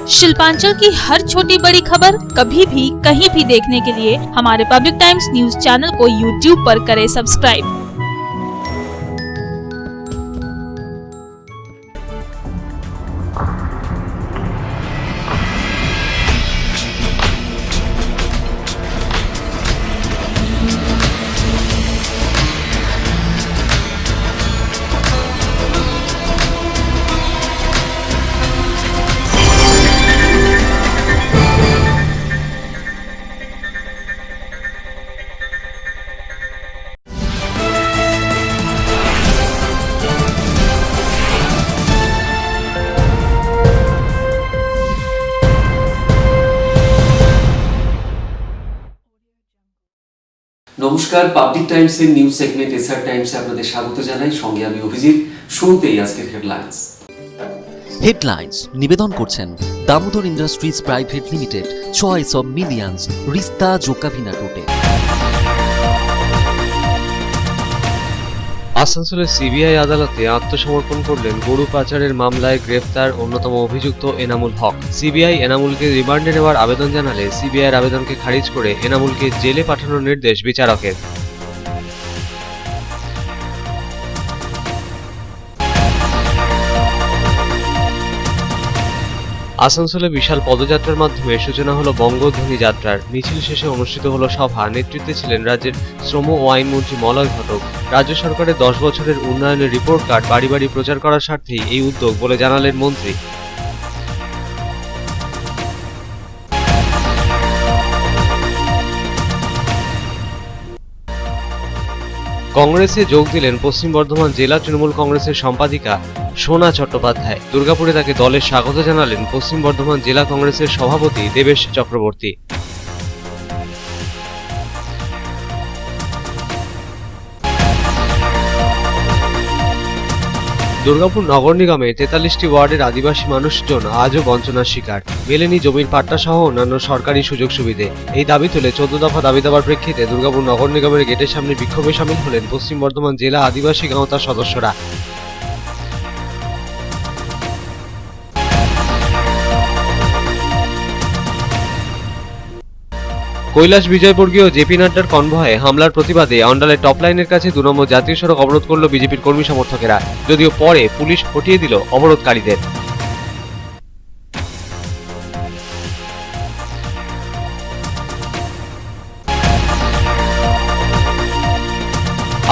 शिल्पांचल की हर छोटी बड़ी खबर कभी भी कहीं भी देखने के लिए हमारे पब्लिक टाइम्स न्यूज चैनल को यूट्यूब पर करें सब्सक्राइब। নমস্কার, পাবলিক টাইমসের নিউজ সেগমেন্ট এসআর টাইমসে আপনাদের স্বাগত জানাই। সঙ্গে আমি অভিজিৎ। শুরুতেই আজকের হেডলাইন্স নিবেদন করছেন Damodar industries private limited, choice of millions, রিস্তা জোকাভিনা টোটে। আসানসোলের সিবিআই আদালতে আত্মসমর্পণ করলেন গরু পাচারের মামলায় গ্রেফতার অন্যতম অভিযুক্ত এনামুল হক। সিবিআই এনামুলকে রিমান্ডে নেওয়ার আবেদন জানালে সিবিআইয়ের আবেদনকে খারিজ করে এনামুলকে জেলে পাঠানোর নির্দেশ বিচারকের। আসানসোলে বিশাল পদযাত্রার মাধ্যমে সূচনা হলো বঙ্গধ্বনি যাত্রার। মিছিল শেষে অনুষ্ঠিত হলো সভা। নেতৃত্বে ছিলেন রাজ্যের শ্রম ও আইনমন্ত্রী মলয় ঘটক। রাজ্য সরকারের 10 বছরের উন্নয়নের রিপোর্ট কার্ড বাড়ি বাড়ি প্রচার করার স্বার্থেই এই উদ্যোগ বলে জানালেন মন্ত্রী। কংগ্রেসে যোগ দিলেন পশ্চিম বর্ধমান জেলা তৃণমূল কংগ্রেসের সম্পাদিকা সোনা চট্টোপাধ্যায়। দুর্গাপুরে তাকে দলে স্বাগত জানালেন পশ্চিম বর্ধমান জেলা কংগ্রেসের সভাপতি দেবেশ চক্রবর্তী। দুর্গাপুর নগর নিগমে 43টি ওয়ার্ডের আদিবাসী মানুষজন আজও বঞ্চনার শিকার। মেলেনি জমির পাট্টা সহ অন্যান্য সরকারি সুযোগ সুবিধে। এই দাবি তুলে 14 দফা দাবি দেওয়ার প্রেক্ষিতে দুর্গাপুর নগর নিগমের গেটের সামনে বিক্ষোভে সামিল হলেন পশ্চিম বর্ধমান জেলা আদিবাসী গাঁওতার সদস্যরা। কৈলাস বিজয়বর্গীয় জেপি নাড্ডার কনভয়ে হামলার প্রতিবাদে অন্ডালের টপ লাইনের কাছে 2 নম্বর জাতীয় সড়ক অবরোধ করল বিজেপির কর্মী সমর্থকেরা। যদিও পরে পুলিশ হটিয়ে দিল অবরোধকারীদের।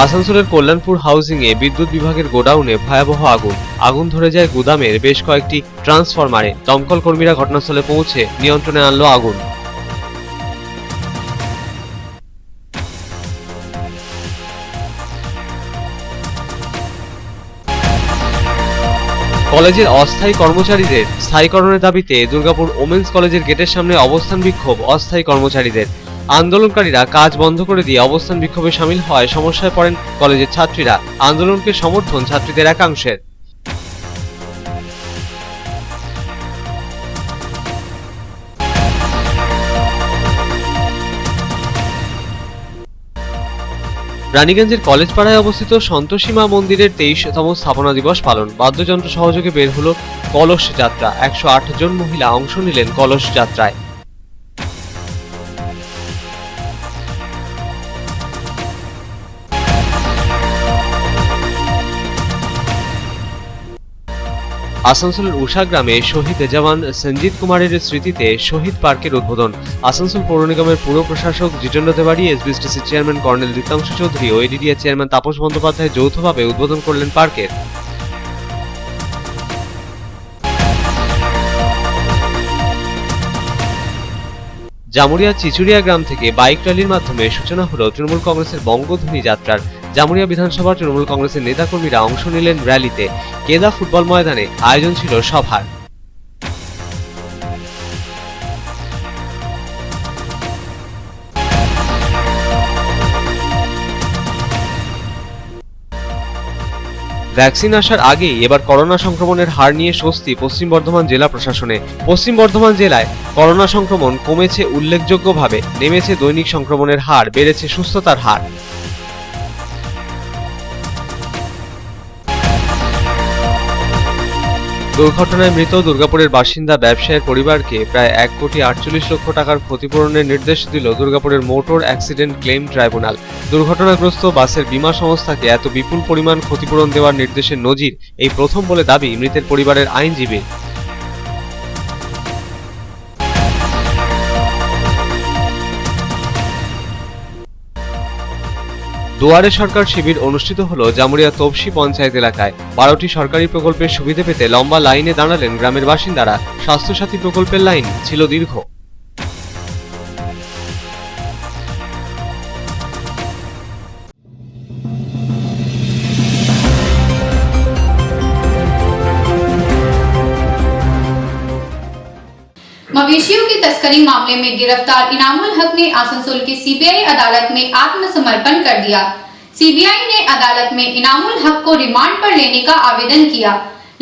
আসানসোলের কল্যাণপুর হাউজিংয়ে বিদ্যুৎ বিভাগের গোডাউনে ভয়াবহ আগুন ধরে যায় গুদামের বেশ কয়েকটি ট্রান্সফরমারে। দমকল কর্মীরা ঘটনাস্থলে পৌঁছে নিয়ন্ত্রণে আনলো আগুন। কলেজের অস্থায়ী কর্মচারীদের স্থায়ীকরণের দাবিতে দুর্গাপুর ওমেন্স কলেজের গেটের সামনে অবস্থান বিক্ষোভ অস্থায়ী কর্মচারীদের। আন্দোলনকারীরা কাজ বন্ধ করে দিয়ে অবস্থান বিক্ষোভে সামিল হওয়ায় সমস্যায় পড়েন কলেজের ছাত্রীরা। আন্দোলনকে সমর্থন ছাত্রীদের একাংশের। রানীগঞ্জের কলেজ পাড়ায় অবস্থিত সন্তোষী মা মন্দিরের 23তম স্থাপনা দিবস পালন। বাদ্যযন্ত্র সহযোগে বের হলো কলস যাত্রা। 108 জন মহিলা অংশ নিলেন কলস যাত্রায়। আসানসোলের উষা গ্রামে শহীদ জওয়ান সঞ্জিত কুমারের স্মৃতিতে শহীদ পার্কের উদ্বোধন। আসানসোল পৌর নিগমের পুর প্রশাসক Jitendra Tewari, SBSTC chairman colonel Ritanshu Chowdhury ও এডিডিএ চেয়ারম্যান তাপস বন্দ্যোপাধ্যায় যৌথভাবে উদ্বোধন করলেন পার্কের। জামুরিয়া চিচুড়িয়া গ্রাম থেকে বাইক র্যালির মাধ্যমে সূচনা হলো তৃণমূল কংগ্রেসের বঙ্গধ্বনি যাত্রার। জামুরিয়া বিধানসভার তৃণমূল কংগ্রেসের নেতাকর্মীরা অংশ নিলেন র্যালিতে। কেদা ফুটবল ময়দানে আয়োজন ছিল সভার। ভ্যাকসিন আসার আগেই এবার করোনা সংক্রমণের হার নিয়ে স্বস্তি পশ্চিম বর্ধমান জেলা প্রশাসনে। পশ্চিম বর্ধমান জেলায় করোনা সংক্রমণ কমেছে উল্লেখযোগ্যভাবে, নেমেছে দৈনিক সংক্রমণের হার, বেড়েছে সুস্থতার হার। দুর্ঘটনায় মৃত দুর্গাপুরের বাসিন্দা ব্যবসায়ীর পরিবারকে প্রায় 1,48,00,000 টাকার ক্ষতিপূরণের নির্দেশ দিল দুর্গাপুরের মোটর অ্যাক্সিডেন্ট ক্লেম ট্রাইব্যুনাল। দুর্ঘটনাগ্রস্ত বাসের বীমা সংস্থাকে এত বিপুল পরিমাণ ক্ষতিপূরণ দেওয়ার নির্দেশের নজির এই প্রথম বলে দাবি মৃতের পরিবারের আইনজীবী। দুয়ারে সরকার শিবির অনুষ্ঠিত হলো জামুরিয়া তপসি পঞ্চায়েত এলাকায়। 12টি সরকারি প্রকল্পের সুবিধা পেতে লম্বা লাইনে দাঁড়ালেন গ্রামের বাসিন্দারা। স্বাস্থ্যসাথী প্রকল্পের লাইন ছিল দীর্ঘ। मवेशियों की तस्करी मामले में गिरफ्तार इनामुल हक ने आसनसोल की सीबीआई अदालत में आत्मसमर्पण कर दिया। सीबीआई ने अदालत में इनामुल हक को रिमांड पर लेने का आवेदन किया,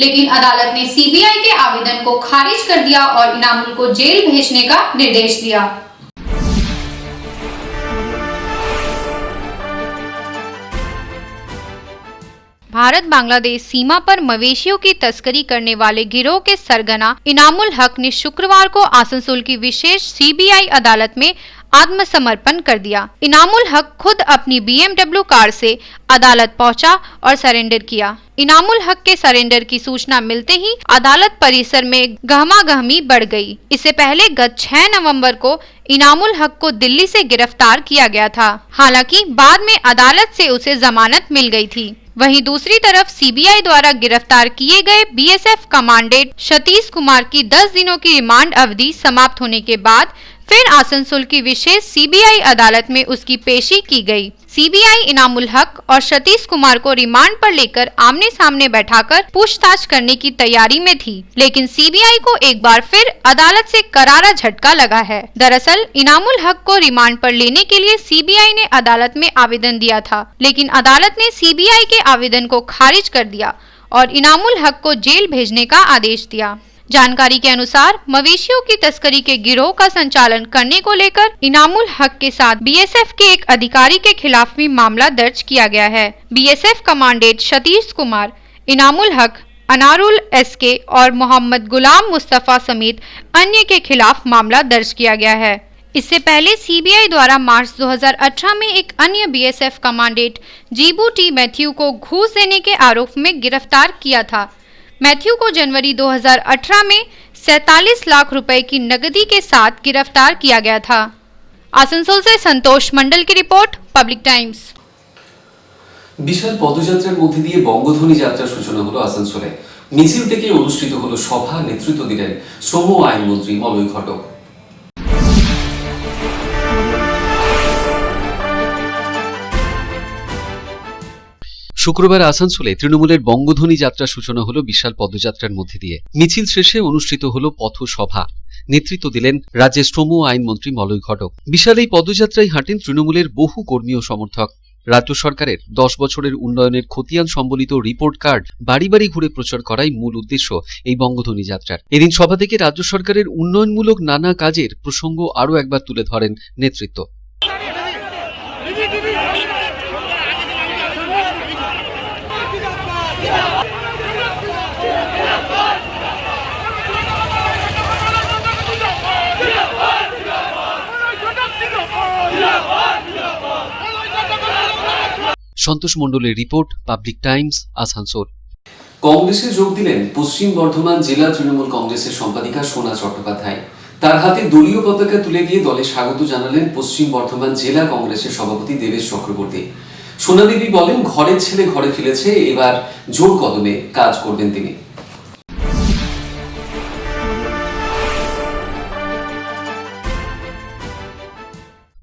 लेकिन अदालत ने सीबीआई के आवेदन को खारिज कर दिया और इनामुल को जेल भेजने का निर्देश दिया। भारत बांग्लादेश सीमा पर मवेशियों की तस्करी करने वाले गिरोह के सरगना इनामुल हक ने शुक्रवार को आसनसोल की विशेष सीबीआई अदालत में आत्मसमर्पण कर दिया। इनामुल हक खुद अपनी BMW कार से अदालत पहुंचा और सरेंडर किया। इनामुल हक के सरेंडर की सूचना मिलते ही अदालत परिसर में गहमागहमी बढ़ गई। इससे पहले गत 6 नवंबर को इनामुल हक को दिल्ली से गिरफ्तार किया गया था। हालांकि बाद में अदालत से उसे जमानत मिल गई थी। वहीं दूसरी तरफ सीबीआई द्वारा गिरफ्तार किए गए बीएसएफ कमांडेंट सतीश कुमार की 10 दिनों की रिमांड अवधि समाप्त होने के बाद फिर आसनसोल की विशेष सीबीआई अदालत में उसकी पेशी की गई। सीबीआई इनामुल हक और सतीश कुमार को रिमांड पर लेकर आमने सामने बैठाकर पूछताछ करने की तैयारी में थी, लेकिन सीबीआई को एक बार फिर अदालत से करारा झटका लगा है। दरअसल इनामुल हक को रिमांड पर लेने के लिए सीबीआई ने अदालत में आवेदन दिया था, लेकिन अदालत ने सीबीआई के आवेदन को खारिज कर दिया और इनामुल हक को जेल भेजने का आदेश दिया। जानकारी के अनुसार मवेशियों की तस्करी के गिरोह का संचालन करने को लेकर इनामुल हक के साथ बीएसएफ के एक अधिकारी के खिलाफ भी मामला दर्ज किया गया है। बीएसएफ कमांडेंट सतीश कुमार, इनामुल हक, अनारुल एसके और मोहम्मद गुलाम मुस्तफा समेत अन्य के खिलाफ मामला दर्ज किया गया है। इससे पहले सीबीआई द्वारा मार्च 2018 में एक अन्य बीएसएफ कमांडेंट जीबू टी मैथ्यू को घूस देने के आरोप में गिरफ्तार किया था। मैथ्यू को जनवरी 2018 में 47 लाख रुपए की नकदी के साथ गिरफ्तार किया गया था। आसनसोल से संतोष मंडल की रिपोर्ट, पब्लिक टाइम्स। বিশাল পদযাত্রার মধ্যে দিয়ে বঙ্গধ্বনি যাত্রার সূচনা হলো আসানসোলে। মিছিল থেকে অনুষ্ঠিত হলো সভা, নেতৃত্ব দিলেন শ্রম ও আইনমন্ত্রী মলয় ঘটক। শুক্রবার আসানসোলে তৃণমূলের বঙ্গধ্বনি যাত্রা সূচনা হলো বিশাল পদযাত্রার মধ্যে দিয়ে। মিছিল শেষে অনুষ্ঠিত হলো পথসভা, নেতৃত্ব দিলেন রাজ্যের শ্রম ও আইনমন্ত্রী মলয় ঘটক। বিশাল এই পদযাত্রায় হাঁটেন তৃণমূলের বহু কর্মী ও সমর্থক। রাজ্য সরকারের 10 বছরের উন্নয়নের খতিয়ান সম্বলিত রিপোর্ট কার্ড বাড়ি বাড়ি ঘুরে প্রচার করাই মূল উদ্দেশ্য এই বঙ্গধ্বনি যাত্রার। এদিন সভা থেকে রাজ্য সরকারের উন্নয়নমূলক নানা কাজের প্রসঙ্গ আরও একবার তুলে ধরেন নেতৃত্ব। সন্তোষ মণ্ডলের রিপোর্ট, পাবলিক টাইমস, আসানসোল। কংগ্রেসে যোগ দিলেন পশ্চিম বর্ধমান জেলা তৃণমূল কংগ্রেসের সম্পাদিকা সোনা চট্টোপাধ্যায়। তার হাতে দলীয় পতাকা তুলে দিয়ে দলে স্বাগত জানালেন পশ্চিম বর্ধমান জেলা কংগ্রেসের সভাপতি দেবেশ চক্রবর্তী। সোনা দেবী বলেন, ঘরের ছেলে ঘরে ফিরেছে, এবার জোর কদমে কাজ করবেন তিনি।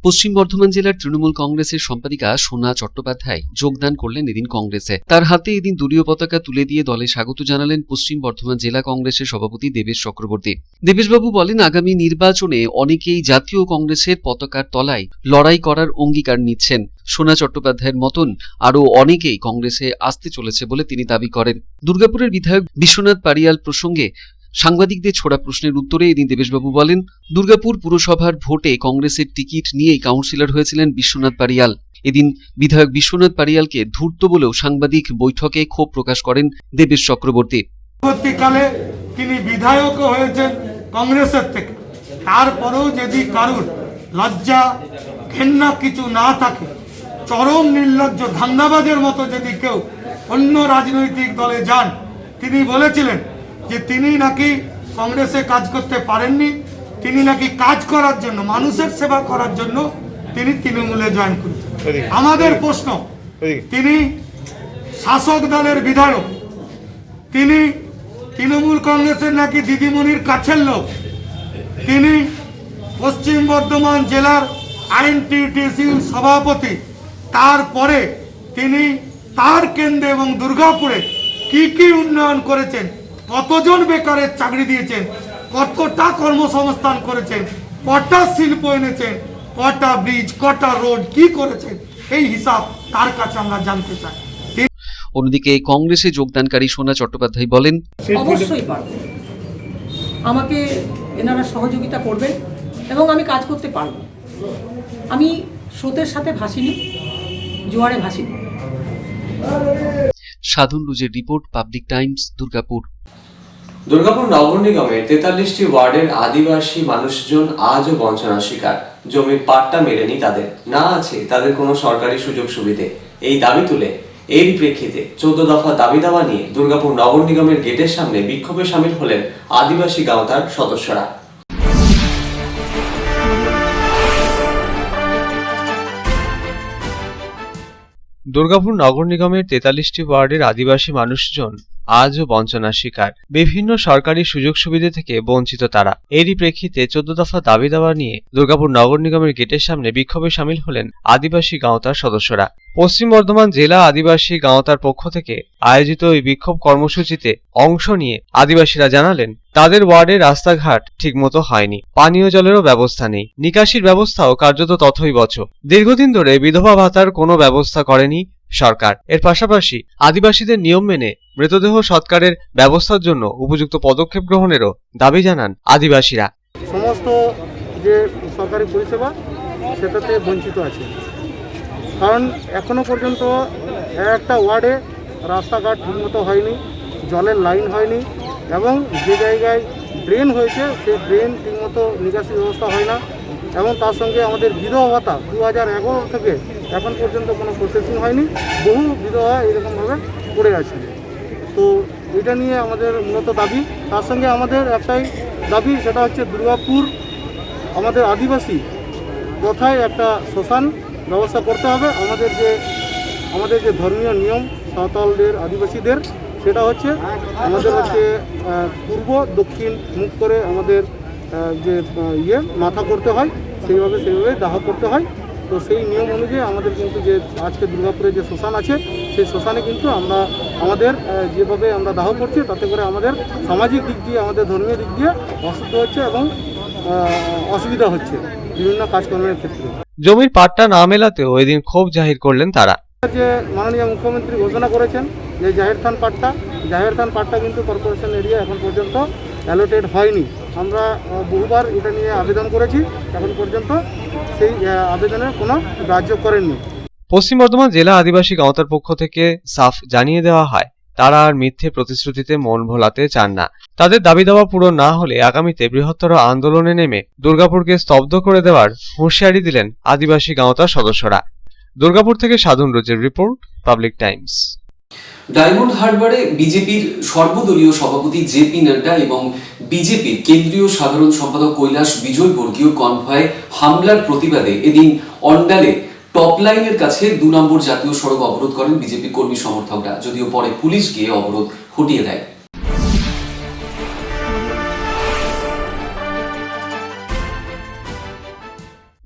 পশ্চিম বর্ধমান জেলার তৃণমূল কংগ্রেসের সম্পাদিকা সোনা চট্টোপাধ্যায় যোগদান করলেন এদিন কংগ্রেসে। তার হাতে এদিন দলীয় পতাকা তুলে দিয়ে দলে স্বাগত জানালেন পশ্চিম বর্ধমান জেলা কংগ্রেসের সভাপতি দেবেশ চক্রবর্তী। দেবেশবাবু বলেন, আগামী নির্বাচনে অনেকেই জাতীয় কংগ্রেসের পতাকার তলায় লড়াই করার অঙ্গীকার নিচ্ছেন। সোনা চট্টোপাধ্যায়ের মতন আরও অনেকেই কংগ্রেসে আসতে চলেছে বলে তিনি দাবি করেন। দুর্গাপুরের বিধায়ক বিশ্বনাথ পারিয়াল প্রসঙ্গে সাংবাদিকদের ছোড়া প্রশ্নের উত্তরে এদিন দেবেশবাবু বলেন, দুর্গাপুর পুরসভার ভোটে কংগ্রেসের টিকিট নিয়েই কাউন্সিলর হয়েছিলেন বিশ্বনাথ পারিয়াল। এদিন বিধায়ক বিশ্বনাথ পারিয়ালকে ধূর্ত বলেও সাংবাদিক বৈঠকে ক্ষোভ প্রকাশ করেন দেবেশ চক্রবর্তী। পরবর্তীকালে তিনি বিধায়কও হয়েছেন কংগ্রেসের থেকে। তারপরেও যদি কারুর লজ্জা ঘেন্না কিছু না থাকে, চরম নির্লজ্জ ধান্দাবাজের মতো যদি কেউ অন্য রাজনৈতিক দলে যান, তিনি বলেছিলেন যে তিনি নাকি কংগ্রেসে কাজ করতে পারেননি, তিনি নাকি কাজ করার জন্য, মানুষের সেবা করার জন্য তিনি তৃণমূলে জয়েন করেছেন। আমাদের প্রশ্ন, তিনি শাসক দলের বিধায়ক, তিনি তৃণমূল কংগ্রেসের নাকি দিদিমণির কাছের লোক, তিনি পশ্চিম বর্ধমান জেলার আইএনটিটিসির সভাপতি, তারপরে তিনি তার কেন্দ্রে এবং দুর্গাপুরে কি কি উন্নয়ন করেছেন, কতজন বেকারের চাকরি দিয়েছেন, কতটা কর্মসংস্থান করেছেন, কটা শিল্প এনেছেন, কটা ব্রিজ, কটা রোড কি করেছেন, এই হিসাব তার কাছে আমরা জানতে চাই। অন্যদিকে কংগ্রেসে যোগদানকারী সোনা চট্টোপাধ্যায় বলেন, অবশ্যই পারবো, আমাকে এনারা সহযোগিতা করবেন এবং আমি কাজ করতে পারবো। আমি স্রোতের সাথে ভাসিনি, জোয়ারে ভাসিনি। সাধন রুজের report, public times, Durgapur. Durgapur নগর নিগমের 43টি ওয়ার্ডের আদিবাসী মানুষজন আজও বঞ্চনার শিকার। জমির পাট্টা মেলেনি তাদের, না আছে তাদের কোনো সরকারি সুযোগ সুবিধে। এই দাবি তুলে এরই প্রেক্ষিতে 14 দফা দাবি দাওয়া নিয়ে দুর্গাপুর নগর নিগমের গেটের সামনে বিক্ষোভে সামিল হলেন আদিবাসী গাঁওতার সদস্যরা। দুর্গাপুর নগর নিগমের 43টি ওয়ার্ডের আদিবাসী মানুষজন আজও বঞ্চনার শিকার। বিভিন্ন সরকারি সুযোগ সুবিধা থেকে বঞ্চিত তারা। এরই প্রেক্ষিতে 14 দফা দাবি দাওয়া নিয়ে দুর্গাপুর নগর নিগমের গেটের সামনে বিক্ষোভে সামিল হলেন আদিবাসী গাঁওতার সদস্যরা। পশ্চিম বর্ধমান জেলা আদিবাসী গাঁওতার পক্ষ থেকে আয়োজিত এই বিক্ষোভ কর্মসূচিতে অংশ নিয়ে আদিবাসীরা জানালেন, তাদের ওয়ার্ডে রাস্তাঘাট ঠিকমতো হয়নি, পানীয় জলেরও ব্যবস্থা নেই, নিকাশির ব্যবস্থাও কার্যত তথৈবচ। দীর্ঘদিন ধরে বিধবা ভাতার কোনো ব্যবস্থা করেনি সরকার। এর পাশাপাশি আদিবাসীদের নিয়ম মেনে মৃতদেহ সৎকারের ব্যবস্থার জন্য উপযুক্ত পদক্ষেপ গ্রহণেরও দাবি জানান আদিবাসীরা। সমস্ত যে সরকারি পরিষেবা সেটাতে বঞ্চিত আছে, কারণ এখনো পর্যন্ত একটা ওয়ার্ডে রাস্তাঘাট ঠিকমতো হয়নি, জলের লাইন হয়নি, এবং যে জায়গায় ড্রেন হয়েছে সেই ড্রেন ঠিকমতো নিকাশি ব্যবস্থা হয় না, এবং তার সঙ্গে আমাদের বিধবা ভাতা 2011 থেকে এখন পর্যন্ত কোনো প্রসেসিং হয়নি। বহু বিধবা এরকমভাবে পড়ে আছে। তো এটা নিয়ে আমাদের মূলত দাবি। তার সঙ্গে আমাদের একটাই দাবি, সেটা হচ্ছে দুর্গাপুর আমাদের আদিবাসী কোথায় একটা শ্মশান ব্যবস্থা করতে হবে। আমাদের যে ধর্মীয় নিয়ম সাঁওতালদের, আদিবাসীদের, সেটা হচ্ছে আমাদের হচ্ছে পূর্ব দক্ষিণ মুখ করে আমাদের যে মাথা করতে হয়, সেইভাবে দাহ করতে হয়। তো সেই নিয়ম অনুযায়ী আমাদের কিন্তু যে আজকে দুর্গাপুরে যে শ্মশান আছে, সেই শ্মশানে কিন্তু আমাদের যেভাবে আমরা দাহ করছি, তাতে করে আমাদের সামাজিক দিক দিয়ে, আমাদের ধর্মীয় দিক দিয়ে অশুদ্ধ হচ্ছে এবং অসুবিধা হচ্ছে বিভিন্ন কাজকর্মের ক্ষেত্রে। জমির পাট্টা না মেলাতেও এদিন ক্ষোভ জাহির করলেন তারা। যে মাননীয় মুখ্যমন্ত্রী ঘোষণা করেছেন যে জাহের থান পাট্টা কিন্তু কর্পোরেশন এরিয়া এখন পর্যন্ত অ্যালোটেড হয়নি। আমরা বহুবার এটা নিয়ে আবেদন করেছি, এখন পর্যন্ত সেই আবেদনের কোনো গ্রাহ্য করেননি। পশ্চিম বর্ধমান জেলা আদিবাসী গাঁওতার পক্ষ থেকে সাফ জানিয়ে দেওয়া হয়, তারা আর মিথ্যে প্রতিশ্রুতিতে মন ভোলাতে চান না। তাদের দাবি দাওয়া পূরণ না হলে আগামীতে বৃহত্তর আন্দোলনে নেমে দুর্গাপুরকে স্তব্ধ করে দেওয়ার হুঁশিয়ারি দিলেন আদিবাসী গাঁওতার সদস্যরা। দুর্গাপুর থেকে সাধন রোজের রিপোর্ট, পাবলিক টাইমস। ডায়মন্ড হারবারে বিজেপির সর্বদলীয় সভাপতি জেপি নাড্ডা এবং বিজেপির কেন্দ্রীয় সাধারণ সম্পাদক কৈলাস বিজয় বর্গীয় কনভয়ে হামলার প্রতিবাদে এদিন অন্ডালে টপ লাইনের কাছে 2 নম্বর জাতীয় সড়ক অবরোধ করেন বিজেপি কর্মী সমর্থকরা, যদিও পরে পুলিশ গিয়ে অবরোধ হটিয়ে দেয়।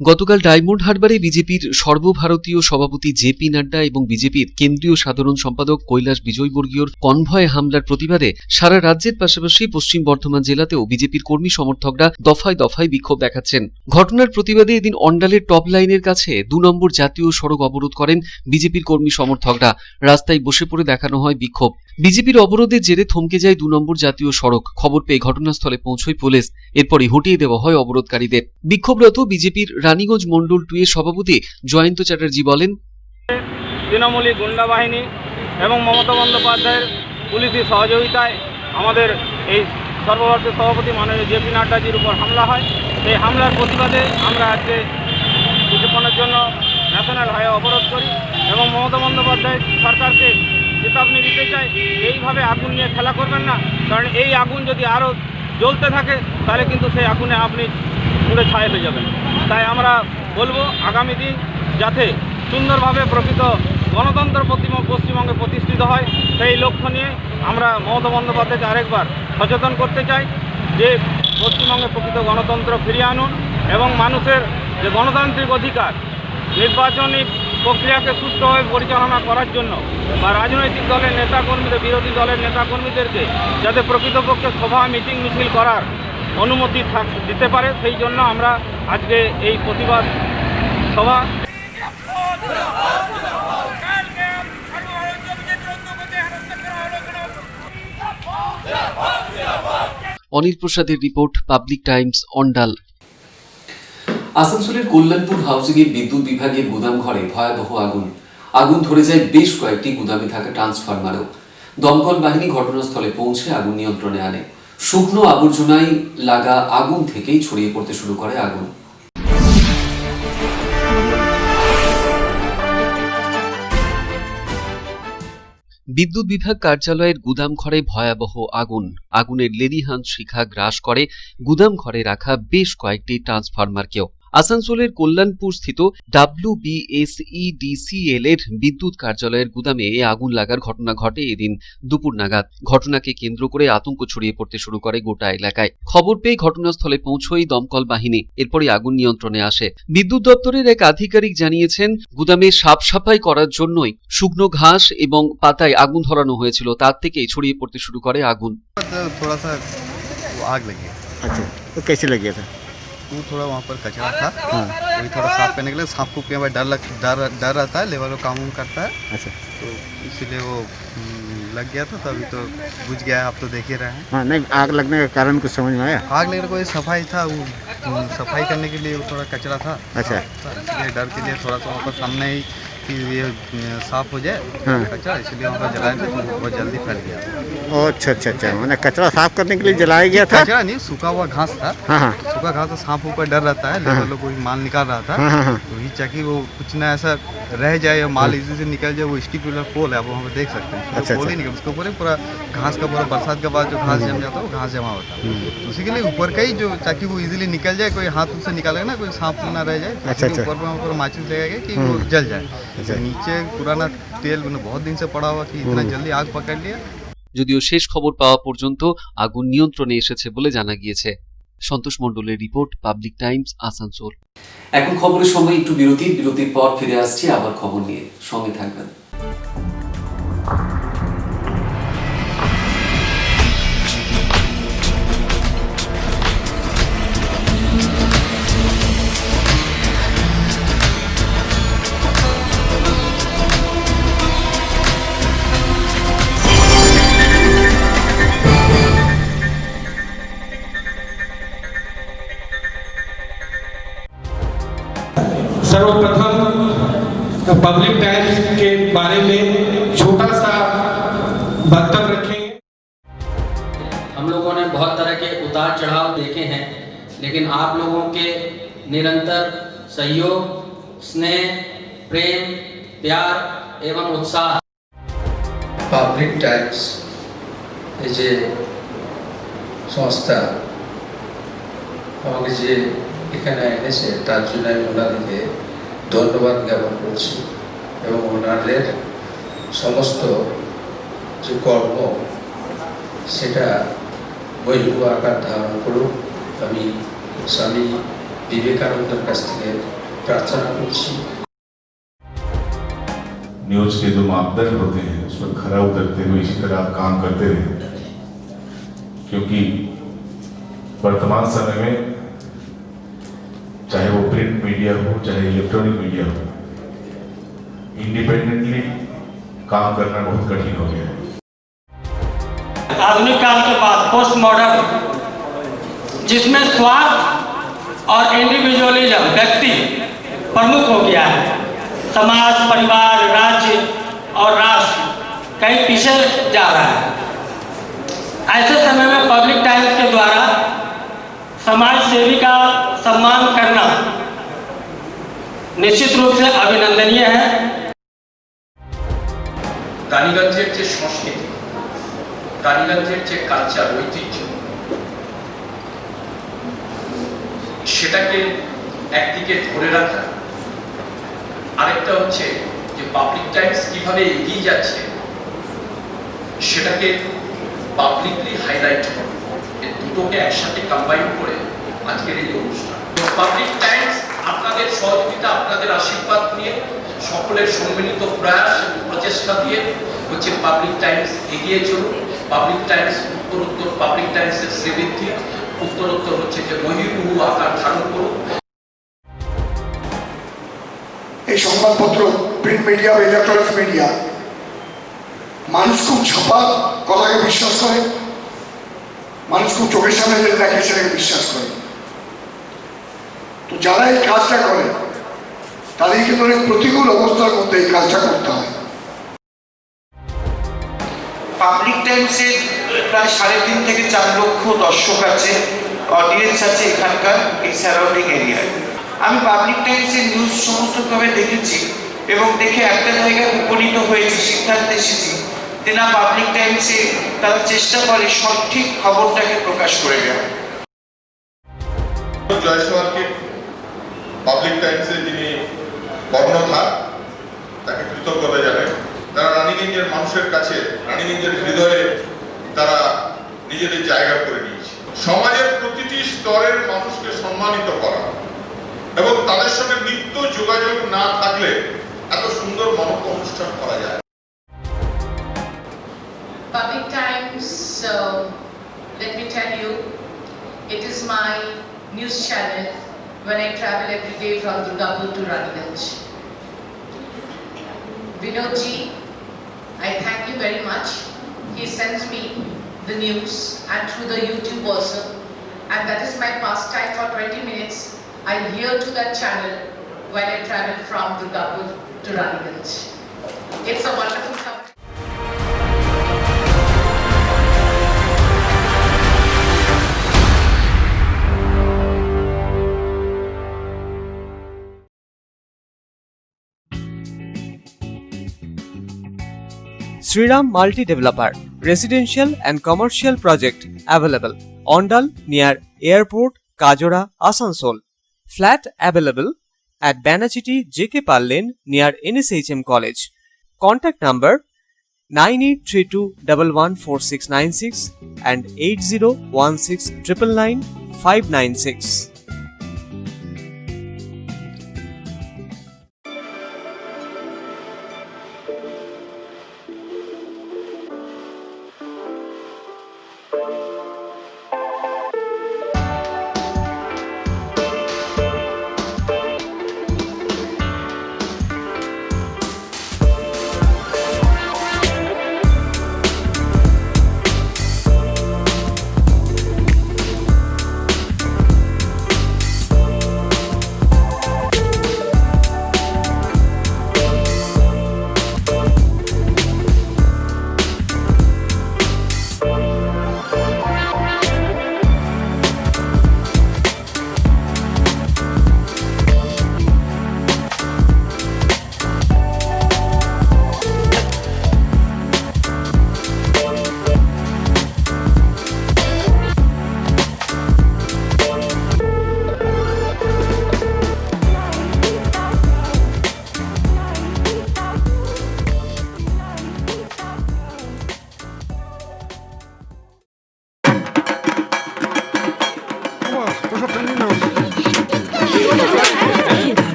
গতকাল ডায়মন্ড হারবারে বিজেপির সর্বভারতীয় সভাপতি জেপি নাড্ডা এবং বিজেপির কেন্দ্রীয় সাধারণ সম্পাদক কৈলাস বিজয়বর্গীয়র কনভয়ে হামলার প্রতিবাদে সারা রাজ্যের পাশাপাশি পশ্চিম বর্ধমান জেলাতেও বিজেপির কর্মী সমর্থকরা দফায় দফায় বিক্ষোভ দেখাচ্ছেন। ঘটনার প্রতিবাদে এদিন অন্ডালের টপ লাইনের কাছে 2 নম্বর জাতীয় সড়ক অবরোধ করেন বিজেপির কর্মী সমর্থকরা। রাস্তায় বসে পড়ে দেখানো হয় বিক্ষোভ। বিজেপির অবরোধের জেরে থমকে যায় 2 নম্বর জাতীয় সড়ক। খবর পেয়ে ঘটনাস্থলে পৌঁছয় পুলিশ, এরপরই হটিয়ে দেওয়া হয় অবরোধকারীদের। বিক্ষোভরত বিজেপির রানীগঞ্জ মন্ডল 2 এর সভাপতি জয়ন্ত চ্যাটার্জি বলেন, তৃণমূলী গুন্ডা বাহিনী এবং মমতা বন্দ্যোপাধ্যায়ের পুলিশি সহযোগিতায় আমাদের এই সর্বভারতীয় সভাপতি মাননীয় জেপি নাড্ডাজির উপর হামলা হয়। এই হামলার প্রতিবাদে আমরা আজকে কিছুক্ষণের জন্য ন্যাশনাল হাইওয়ে অবরোধ করি এবং মমতা বন্দ্যোপাধ্যায় সরকারকে চেতাবনী দিতে চাই, এইভাবে আগুন নিয়ে খেলা করবেন না। কারণ এই আগুন যদি আরও জ্বলতে থাকে তাহলে কিন্তু সেই আগুনে আপনি পুড়ে ছাই হয়ে যাবেন। তাই আমরা বলবো আগামী দিন যাতে সুন্দরভাবে প্রকৃত গণতন্ত্র পশ্চিমবঙ্গে প্রতিষ্ঠিত হয়, সেই লক্ষ্য নিয়ে আমরা মমতা বন্দ্যোপাধ্যায়কে আরেকবার সচেতন করতে চাই যে পশ্চিমবঙ্গে প্রকৃত গণতন্ত্র ফিরিয়ে আনুন এবং মানুষের যে গণতান্ত্রিক অধিকার নির্বাচনী প্রক্রিয়াকে সুষ্ঠুভাবে পরিচালনা করার জন্য বা রাজনৈতিক দলের নেতাকর্মীদের বিরোধী দলের নেতাকর্মীদেরকে যাতে প্রকৃতপক্ষে সভা মিটিং মিছিল করার অনুমতি দিতে পারে, সেই জন্য আমরা আজকে এই প্রতিবাদ সভা। অনিল প্রসাদের রিপোর্ট, পাবলিক টাইমস, অন্ডাল। আসানসোলের কল্যাণপুর হাউজিংয়ে বিদ্যুৎ বিভাগের গুদাম ঘরে ভয়াবহ আগুন ধরে যায় বেশ কয়েকটি গুদামে থাকা ট্রান্সফরমারও। দমকল বাহিনী ঘটনাস্থলে পৌঁছে আগুন নিয়ন্ত্রণে আনে। শুকনো আবর্জনায় লাগা আগুন থেকেই ছড়িয়ে পড়তে শুরু করে আগুন। বিদ্যুৎ বিভাগ কার্যালয়ের গুদাম ঘরে ভয়াবহ আগুনের লেলিহান শিখা গ্রাস করে গুদাম ঘরে রাখা বেশ কয়েকটি ট্রান্সফরমারকেও। আসানসোলের কল্যাণপুর স্থিত WBSEDCL এর বিদ্যুৎ কার্যালয়ের গুদামে আগুন লাগার ঘটনা ঘটে এদিন দুপুর নাগাদ। ঘটনাকে কেন্দ্র করে আতঙ্ক ছড়িয়ে পড়তে শুরু করে গোটা এলাকায়। খবর পেয়ে ঘটনাস্থলে পৌঁছয় দমকল বাহিনী। এরপরই আগুন নিয়ন্ত্রণে আসে। বিদ্যুৎ দপ্তরের এক আধিকারিক জানিয়েছেন, গুদামে সাফ সাফাই করার জন্যই শুকনো ঘাস এবং পাতায় আগুন ধরানো হয়েছিল, তার থেকেই ছড়িয়ে পড়তে শুরু করে আগুন। थोड़ा सा आग लगी। अच्छा, तो कैसे लग गया था? वो थोड़ा वहाँ पर कचरा था, वही थोड़ा साफ करने के लिए सांप को कई बार डर रहता है, लेबर काम करता है। अच्छा, तो इसीलिए वो लग गया था, तभी तो बुझ गया है, आप तो देख ही रहे हैं। हाँ, नहीं आग लगने का कारण कुछ समझ में आया? आग लगने कोई सफाई था, वो सफाई करने के लिए वो थोड़ा कचरा था। अच्छा, इसलिए डर के लिए थोड़ा सा वहाँ पर सामने ही कि ये साफ हो जाए कचरा, इसलिए वहाँ पर जलाए थे, तो बहुत जल्दी फैल गया। अच्छा अच्छा अच्छा, मैंने कचरा साफ करने के लिए जलाया गया था? कचरा नहीं, सूखा हुआ घास था। हाँ हाँ सूखा घास तो सांप ऊपर डर रहता है, लेबर लोग कोई माल निकाल रहा था, हाँ। तो ही चाकी वो कुछ ना ऐसा रह जाए या माल इसी से निकल जाए। वो स्टिपुलर पोल है, आप वहाँ पर देख सकते हैं। अच्छा, पोल ही निकल, उसके ऊपर ही पूरा घास का पूरा बरसात के बाद जो घास जम जाता है वो घास जमा होता है, तो उसी के लिए ऊपर का ही जो ताकि वो इजीली निकल जाए, कोई हाथ से निकालेगा ना, कोई सांप ना रह जाए। अच्छा, अच्छा। ऊपर वहाँ पर माचिस लगाएगा कि वो जल जाए। नीचे पुराना तेल बहुत दिन से पड़ा हुआ कि इतना जल्दी आग पकड़ लिया। যদিও শেষ খবর পাওয়া পর্যন্ত আগুন নিয়ন্ত্রণে এসেছে বলে জানা গিয়েছে। সন্তোষ মণ্ডলের রিপোর্ট, পাবলিক টাইমস, আসানসোল। এখন খবরের সময় একটু বিরতির পর ফিরে আসছি আবার খবর নিয়ে, সঙ্গে থাকবেন। सर्वप्रथम पब्लिक टाइम्स के बारे में छोटा सा वक्तव्य रखेंगे। हम लोगों ने बहुत तरह के उतार चढ़ाव देखे हैं, लेकिन आप लोगों के निरंतर सहयोग, स्नेह, प्रेम, प्यार एवं उत्साह। পাবলিক টাইমস এই যে সংস্থা আমাকে যে এখানে এনেছে তার জন্য আমি ওনাদেরকে ধন্যবাদ জ্ঞাপন করছি এবং ওনাদের সমস্ত যে কর্ম সেটা বৈভব আকার ধারণ করুক আমি স্বামী বিবেকানন্দের কাছ থেকে প্রার্থনা করছি। न्यूज के जो मापदंड होते हैं उस पर खरा उतरते हुए इसी तरह आप काम करते रहे, क्योंकि वर्तमान समय में चाहे वो प्रिंट मीडिया हो चाहे इलेक्ट्रॉनिक मीडिया हो, इंडिपेंडेंटली काम करना बहुत कठिन हो गया है। आधुनिक काल के बाद पोस्ट मॉडर्न, जिसमें स्वार्थ और इंडिविजुअलिज्म व्यक्ति प्रमुख हो गया है, समाज, परिवार, राज्य और राष्ट्र कहीं पीछे जा रहा है। ऐसे समय में पब्लिक टाइम्स के द्वारा समाज सेवी का सम्मान करना निश्चित रूप से अभिनंदनीय है। রানীগঞ্জের যে সংস্কৃতি, রানীগঞ্জের যে কালচার, ঐতিহ্য, সেটাকে একদিকে ধরে রাখা, আরেকটা হচ্ছে যে পাবলিক টাইমস কিভাবে এগিয়ে যাচ্ছে সেটাকে পাবলিকলি হাইলাইট করা, এই দুটোকে একসাথে কম্বাইন করে আজকের এই অনুষ্ঠান। পাবলিক টাইমস আপনাদের সহযোগিতা, আপনাদের আশীর্বাদ নিয়ে, সকলের সম্মিলিত প্রয়াস এবং প্রচেষ্টা দিয়ে হচ্ছে পাবলিক টাইমস এগিয়ে চলুন। পাবলিক টাইমস উত্তরোত্তর, পাবলিক টাইমসের শ্রীবৃদ্ধি উত্তরোত্তর হচ্ছে যে বহির্মুখ আকার ধারণ করুন। এই সংবাদপত্র, প্রিন্ট মিডিয়া বা ইলেকট্রনিক্স মিডিয়া, মানুষ খুব ছাপা কথাকে বিশ্বাস করে, মানুষ খুব চোখের সামনে যেটা দেখে সেটাকে বিশ্বাস করে। তো যারা এই কাজটা করে তাদের কিন্তু অনেক প্রতিকূল অবস্থার মধ্যে এই কাজটা করতে হয়। পাবলিক টাইমসের প্রায় 3.5 থেকে 4 লক্ষ দর্শক আছে, অডিয়েন্স আছে এখানকার এই সারাউন্ডিং এরিয়ায়। আমি পাবলিক টাইমসের নিউজ সমস্তভাবে দেখেছি এবং দেখে একটা জায়গায় উপনীত হয়েছি, সিদ্ধান্তে এসেছি যে না, পাবলিক টাইমসে তারা চেষ্টা করে সঠিক খবরটাকে প্রকাশ করে দেওয়া। জয়সওয়ালকে পাবলিক টাইমসের যিনি কর্ণধার, তাকে কৃতজ্ঞতা জানাই। তারা রানীগঞ্জের মানুষের কাছে, রানীগঞ্জের হৃদয়ে তারা নিজেদের জায়গা করে নিয়েছে। সমাজের প্রতিটি স্তরের মানুষকে সম্মানিত করা এবং তাদের সঙ্গে নিত্য যোগাযোগ না থাকলে এত সুন্দর মহৎ অনুষ্ঠান করা যায়। Public Times, let me tell you, it is my news channel when I travel every day from Durgapur to Raniganj. Vinodji, I thank you very much. He sends me the news and through the YouTube also, and that is my pastime for 20 minutes. I hear to that channel when I travel from Durgapur to Raniganj. It's a wonderful company. Sriram Multi Developer, residential and commercial project available. Ondal near Airport, Kajora, Asansol. Flat available at Banachiti JK Pal Lane near NSHM College. Contact number 9832114696 and 8016999596.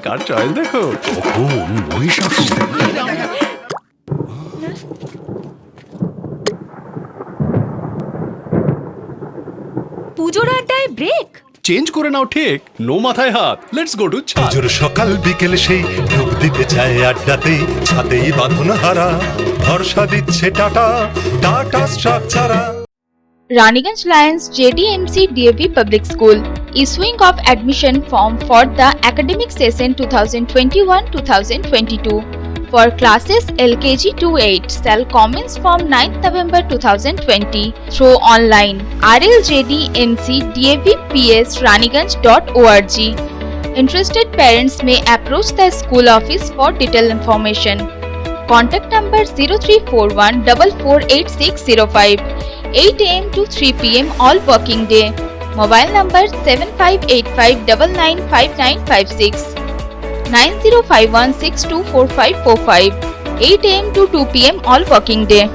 Car choice দেখো, কখন মহিষাসুর। পুজোর আড্ডায় break change করে নাও ঠিক, no মাথায় হাত। Let's go to ছাদ। পুজোর সকাল বিকেল সেই ডুব দিতে যায় আড্ডাতে, ছাদেই বাঁধন হারা ভরসা দিচ্ছে Tata, Tata Structura. Raniganj Lions JDMC DAV Public School issuing of admission form for the academic session 2021-2022 for classes LKG to 8 shall commence from 9th November 2020 through online rljdncdavps.raniganj.org. Interested parents may approach the school office for detailed information. Contact number 0341 448605, 8 am to 3 pm all working day. Mobile number 7585995956, 9051624545, 8 am to 2 pm all working day.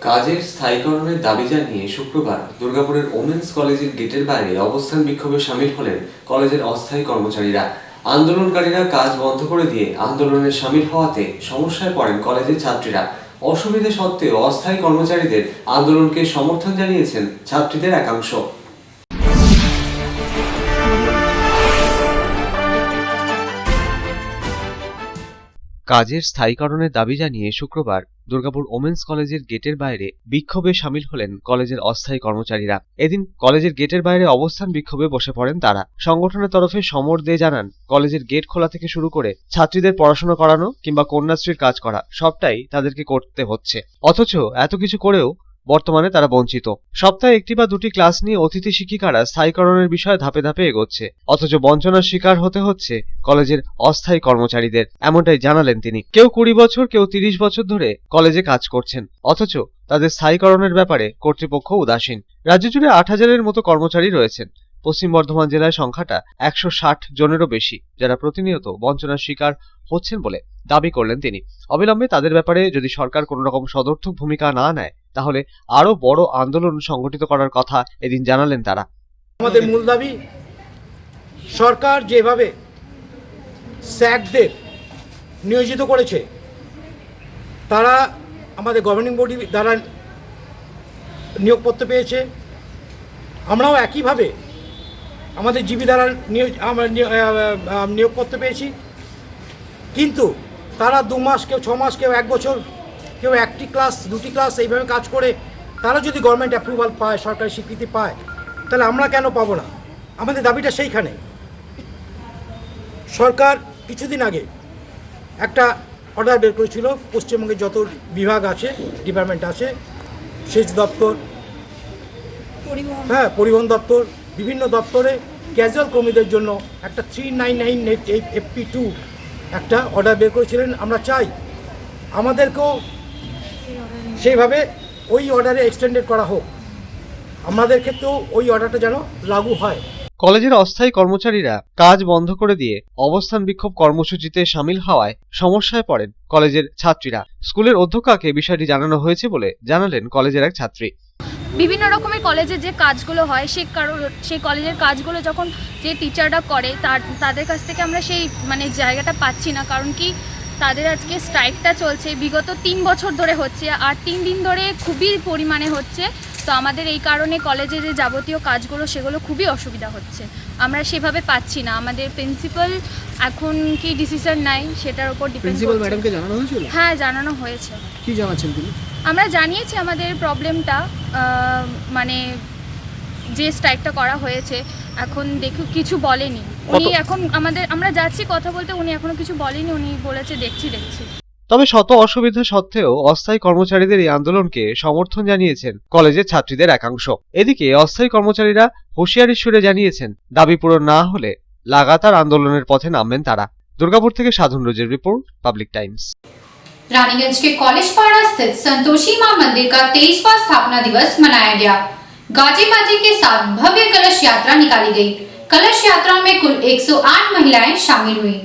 কাজের স্থায়ীকরণের দাবি জানিয়ে শুক্রবার দুর্গাপুরের women's কলেজের গেটের বাইরে অবস্থান বিক্ষোভে সামিল হলেন কলেজের অস্থায়ী কর্মচারীরা। আন্দোলনকারীরা কাজ বন্ধ করে দিয়ে আন্দোলনে সামিল হওয়াতে সমস্যায় পড়েন কলেজের ছাত্রীরা। অসুবিধা সত্ত্বেও অস্থায়ী কর্মচারীদের আন্দোলনকে সমর্থন জানিয়েছেন ছাত্রীদের একাংশ। কাজের স্থায়ীকরণের দাবি জানিয়ে শুক্রবার দুর্গাপুর ওমেন্স কলেজের গেটের বাইরে বিক্ষোভে সামিল হলেন কলেজের অস্থায়ী কর্মচারীরা। এদিন কলেজের গেটের বাইরে অবস্থান বিক্ষোভে বসে পড়েন তারা। সংগঠনের তরফে সমর দিয়ে জানান, কলেজের গেট খোলা থেকে শুরু করে ছাত্রীদের পড়াশোনা করানো কিংবা কন্যাশ্রীর কাজ করা সবটাই তাদেরকে করতে হচ্ছে, অথচ এত কিছু করেও বর্তমানে তারা বঞ্চিত। সপ্তাহে একটি বা দুটি ক্লাস নিয়ে অতিথি শিক্ষিকারা স্থায়ীকরণের বিষয়ে ধাপে ধাপে এগোচ্ছে, অথচ বঞ্চনার শিকার হতে হচ্ছে কলেজের অস্থায়ী কর্মচারীদের, এমনটাই জানালেন তিনি। কেউ 20 বছর, কেউ 30 বছর ধরে কলেজে কাজ করছেন, অথচ তাদের স্থায়ীকরণের ব্যাপারে কর্তৃপক্ষ উদাসীন। রাজ্য জুড়ে 8000-এর মতো কর্মচারী রয়েছেন। পশ্চিম বর্ধমান জেলায় সংখ্যাটা 160 জনেরও বেশি, যারা প্রতিনিয়ত বঞ্চনার শিকার হচ্ছেন বলে দাবি করলেন তিনি। অবিলম্বে তাদের ব্যাপারে যদি সরকার কোনো রকম সদর্থক ভূমিকা না নেয়, তাহলে আরো বড় আন্দোলন সংগঠিত করার কথা এদিন জানালেন তারা। আমাদের মূল দাবি, সরকার যেভাবে স্যাকদের নিয়োজিত করেছে, তারা আমাদের গভর্নিং বডি দ্বারা নিয়োগপত্র পেয়েছে, আমরাও একইভাবে আমাদের জিবি দ্বারা নিয়োগপত্র পেয়েছি। কিন্তু তারা 2 মাস, কেউ 6 মাস, কেউ 1 বছর, কেউ 1টি ক্লাস 2টি ক্লাস এইভাবে কাজ করে তারা যদি গভর্নমেন্ট অ্যাপ্রুভাল পায়, সরকারি স্বীকৃতি পায়, তাহলে আমরা কেন পাবো না? আমাদের দাবিটা সেইখানে। সরকার কিছুদিন আগে একটা অর্ডার বের করেছিল, পশ্চিমবঙ্গে যত বিভাগ আছে, ডিপার্টমেন্ট আছে, সেচ দপ্তর, পরিবহন দপ্তর, বিভিন্ন দপ্তরে ক্যাজুয়াল কর্মীদের জন্য একটা 399 FP2 একটা অর্ডার বের করেছিলেন। আমরা চাই আমাদেরকেও সেইভাবে ওই অর্ডারে এক্সটেন্ডেড করা হোক, আমাদের ক্ষেত্রেও ওই অর্ডারটা যেন লাগু হয়। কলেজের অস্থায়ী কর্মচারীরা কাজ বন্ধ করে দিয়ে অবস্থান বিক্ষোভ কর্মসূচিতে সামিল হওয়ায় সমস্যায় পড়েন কলেজের ছাত্রীরা। স্কুলের অধ্যক্ষকে বিষয়টি জানানো হয়েছে বলে জানালেন কলেজের এক ছাত্রী। বিভিন্ন রকমের কলেজে যে কাজগুলো হয়, সেই কলেজের কাজগুলো যখন যে টিচাররা করে তাদের কাছ থেকে আমরা সেই জায়গাটা পাচ্ছি না। কারণ কি, তাদের আজকে স্ট্রাইকটা চলছে, বিগত 3 বছর ধরে হচ্ছে, আর 3 দিন ধরে খুবই পরিমাণে হচ্ছে। তো আমাদের এই কারণে কলেজে যে যাবতীয় কাজগুলো সেগুলো খুবই অসুবিধা হচ্ছে, আমরা সেভাবে পাচ্ছি না। আমাদের প্রিন্সিপাল এখন কি ডিসিশন নেয় সেটার উপর ডিপেন্ড। প্রিন্সিপাল ম্যাডামকে জানানো হয়েছিল? হ্যাঁ, জানানো হয়েছে। কি জানাচ্ছেন তিনি? আমরা জানিয়েছি আমাদের প্রবলেমটা, যে স্ট্রাইকটা করা হয়েছে। এখন দেখো কিছু বলেনি উনি, এখন আমরা যাচ্ছি কথা বলতে, উনি এখনো কিছু বলেনি। উনি বলেছে দেখছি। তবে শত অসুবিধা সত্ত্বেও অস্থায়ী কর্মচারীদের এই আন্দোলনকে সমর্থন জানিয়েছেন কলেজের ছাত্রীদের একাংশ। এদিকে অস্থায়ী কর্মচারীরা হুঁশিয়ারি সুরে জানিয়েছেন, দাবি পূরণ না হলে লাগাতার আন্দোলনের পথে নামবেন তারা। দুর্গাপুর থেকে সাধন রোজের রিपोर्ट, पब्लिक टाइम्स। रानीगंज के कॉलेज पाड़ा स्थित संतोषी मां मंदिर का 23वां स्थापना दिवस मनाया गया। गाजे बाजे के साथ भव्य कलश यात्रा निकाली गई। कलश यात्रा में कुल 108 महिलाएं शामिल हुई।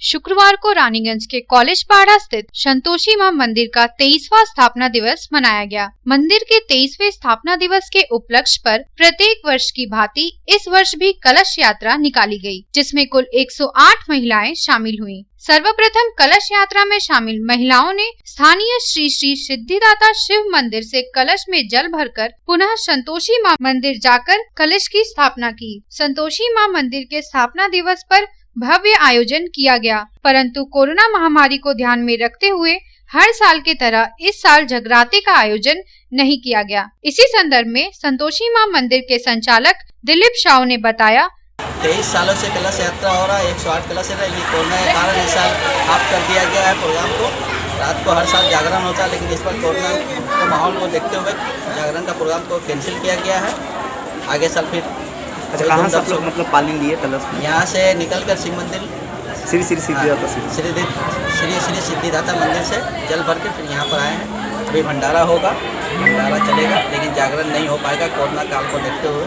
शुक्रवार को रानीगंज के कॉलेज पाड़ा स्थित संतोषी मां मंदिर का 23वां स्थापना दिवस मनाया गया। मंदिर के 23वें स्थापना दिवस के उपलक्ष्य पर प्रत्येक वर्ष की भांति इस वर्ष भी कलश यात्रा निकाली गई, जिसमें कुल 108 महिलाएं शामिल हुईं। सर्वप्रथम कलश यात्रा में शामिल महिलाओं ने स्थानीय श्री श्री सिद्धिदाता शिव मंदिर से कलश में जल भरकर पुनः संतोषी मां मंदिर जाकर कलश की स्थापना की। संतोषी मां मंदिर के स्थापना दिवस पर भव्य आयोजन किया गया, परंतु कोरोना महामारी को ध्यान में रखते हुए हर साल की तरह इस साल जगराते का आयोजन नहीं किया गया। इसी संदर्भ में संतोषी मां मंदिर के संचालक दिलीप शाह ने बताया, 23 सालों से कलश यात्रा हो रहा है, 108 कलश है। ये कोरोना के कारण इस साल ऑफ कर दिया गया है प्रोग्राम को। रात को हर साल जागरण होता है, लेकिन इस बार कोरोना के माहौल को देखते हुए जागरण का प्रोग्राम को कैंसिल किया गया है। आगे साल फिर कहाँ से आप लोग मतलब पानी लिए कलश? यहाँ से निकल कर शिव मंदिर श्री सिद्धिदाता मंदिर से जल भर के फिर यहाँ पर आए हैं। अभी भंडारा होगा, भंडारा चलेगा, लेकिन जागरण नहीं हो पाएगा कोरोना काल को देखते हुए।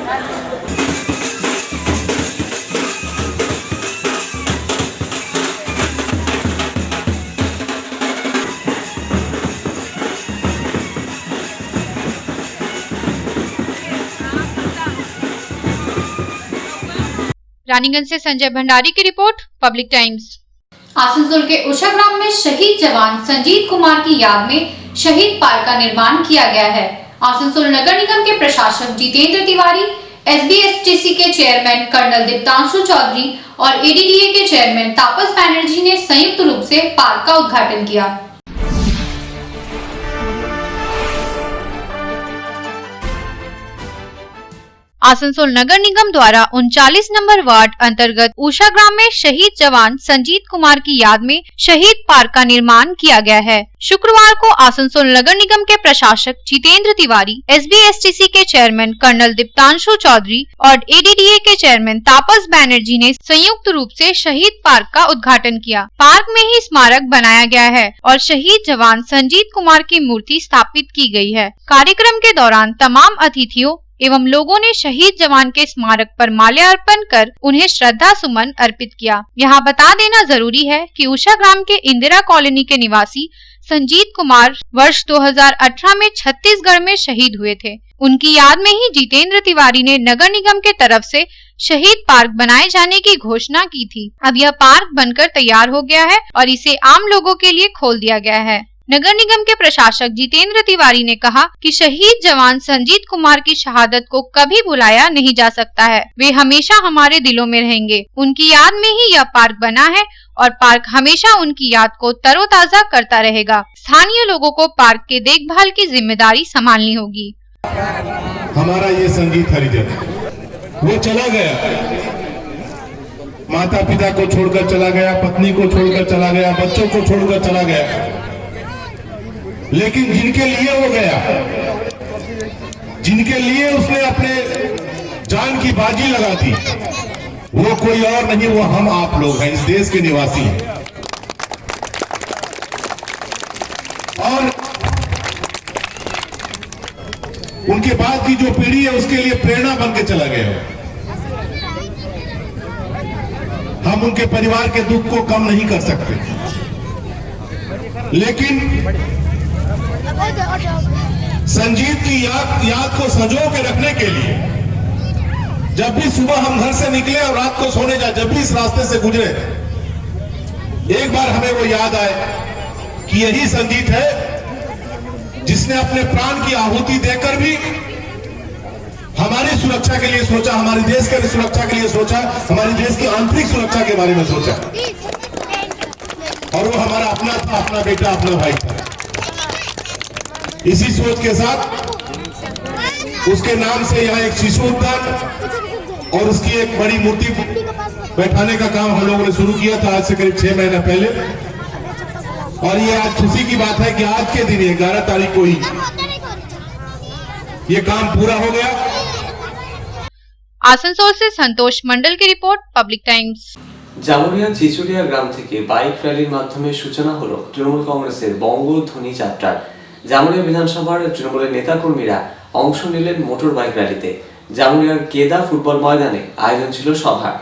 रानीगंज से संजय भंडारी की रिपोर्ट, पब्लिक टाइम्स। आसनसोल के उषा ग्राम में शहीद जवान संजीत कुमार की याद में शहीद पार्क का निर्माण किया गया है। आसनसोल नगर निगम के प्रशासक जितेंद्र तिवारी, SBSTC के चेयरमैन कर्नल दीप्तांशु चौधरी और ADDA के चेयरमैन तापस बैनर्जी ने संयुक्त रूप से पार्क का उद्घाटन किया। आसनसोल नगर निगम द्वारा 39 नंबर वार्ड अंतर्गत उषा ग्राम में शहीद जवान संजीत कुमार की याद में शहीद पार्क का निर्माण किया गया है। शुक्रवार को आसनसोल नगर निगम के प्रशासक जितेंद्र तिवारी, SBSTC के चेयरमैन कर्नल दीप्तांशु चौधरी और ADDA के चेयरमैन तापस बैनर्जी ने संयुक्त रूप से शहीद पार्क का उद्घाटन किया। पार्क में ही स्मारक बनाया गया है और शहीद जवान संजीत कुमार की मूर्ति स्थापित की गई है। कार्यक्रम के दौरान तमाम अतिथियों एवं लोगों ने शहीद जवान के स्मारक पर माल्यार्पण कर उन्हें श्रद्धा सुमन अर्पित किया। यहाँ बता देना जरूरी है कि उषा ग्राम के इंदिरा कॉलोनी के निवासी संजीत कुमार वर्ष 2018 में छत्तीसगढ़ में शहीद हुए थे। उनकी याद में ही जितेंद्र तिवारी ने नगर निगम के तरफ से शहीद पार्क बनाए जाने की घोषणा की थी। अब यह पार्क बनकर तैयार हो गया है और इसे आम लोगों के लिए खोल दिया गया है। नगर निगम के प्रशासक जितेंद्र तिवारी ने कहा कि शहीद जवान संजीत कुमार की शहादत को कभी भुलाया नहीं जा सकता है। वे हमेशा हमारे दिलों में रहेंगे। उनकी याद में ही यह पार्क बना है और पार्क हमेशा उनकी याद को तरोताजा करता रहेगा। स्थानीय लोगों को पार्क के देखभाल की जिम्मेदारी संभालनी होगी। हमारा ये संगीत हरिजन वो चला गया, माता पिता को छोड़कर चला गया, पत्नी को छोड़कर चला गया, बच्चों को छोड़कर चला गया, लेकिन जिनके लिए वो गया, जिनके लिए उसने अपने जान की बाजी लगा दी, वो कोई और नहीं, वो हम आप लोग हैं, इस देश के निवासी हैं। और उनके बाद की जो पीढ़ी है उसके लिए प्रेरणा बन के चला गया। हम उनके परिवार के दुख को कम नहीं कर सकते, लेकिन संजीत की याद को संजो के रखने के लिए जब भी सुबह हम घर से निकले और रात को सोने जाए, जब भी इस रास्ते से गुजरे, एक बार हमें वो याद आए कि यही संजीत है जिसने अपने प्राण की आहुति देकर भी हमारी सुरक्षा के लिए सोचा, हमारे देश के सुरक्षा के लिए सोचा, हमारे देश की आंतरिक सुरक्षा के बारे में सोचा। और वो हमारा अपना था, अपना बेटा, अपना भाई था। इसी सोच के साथ उसके नाम से यहाँ एक शिशु उद्यान और उसकी एक बड़ी मूर्ति बैठाने का काम हम लोगों ने शुरू किया था आज से करीब 6 महीना पहले। और ये आज खुशी की बात है कि आज के दिन 11 तारीख को ही ये काम पूरा हो गया। आसनसोल से संतोष मंडल की रिपोर्ट, पब्लिक टाइम्स। জামুরিয়া চিচুলিয়া গ্রাম থেকে বাইক র্যালির মাধ্যমে সূচনা হলো তৃণমূল কংগ্রেসের বঙ্গধ্বনি যাত্রার। জামুরিয়া বিধানসভার তৃণমূলের নেতাকর্মীরা অংশ নিলেন মোটর বাইক র্যালিতে। জামুরিয়ার কেদা ফুটবল ময়দানে আয়োজন ছিল সভার।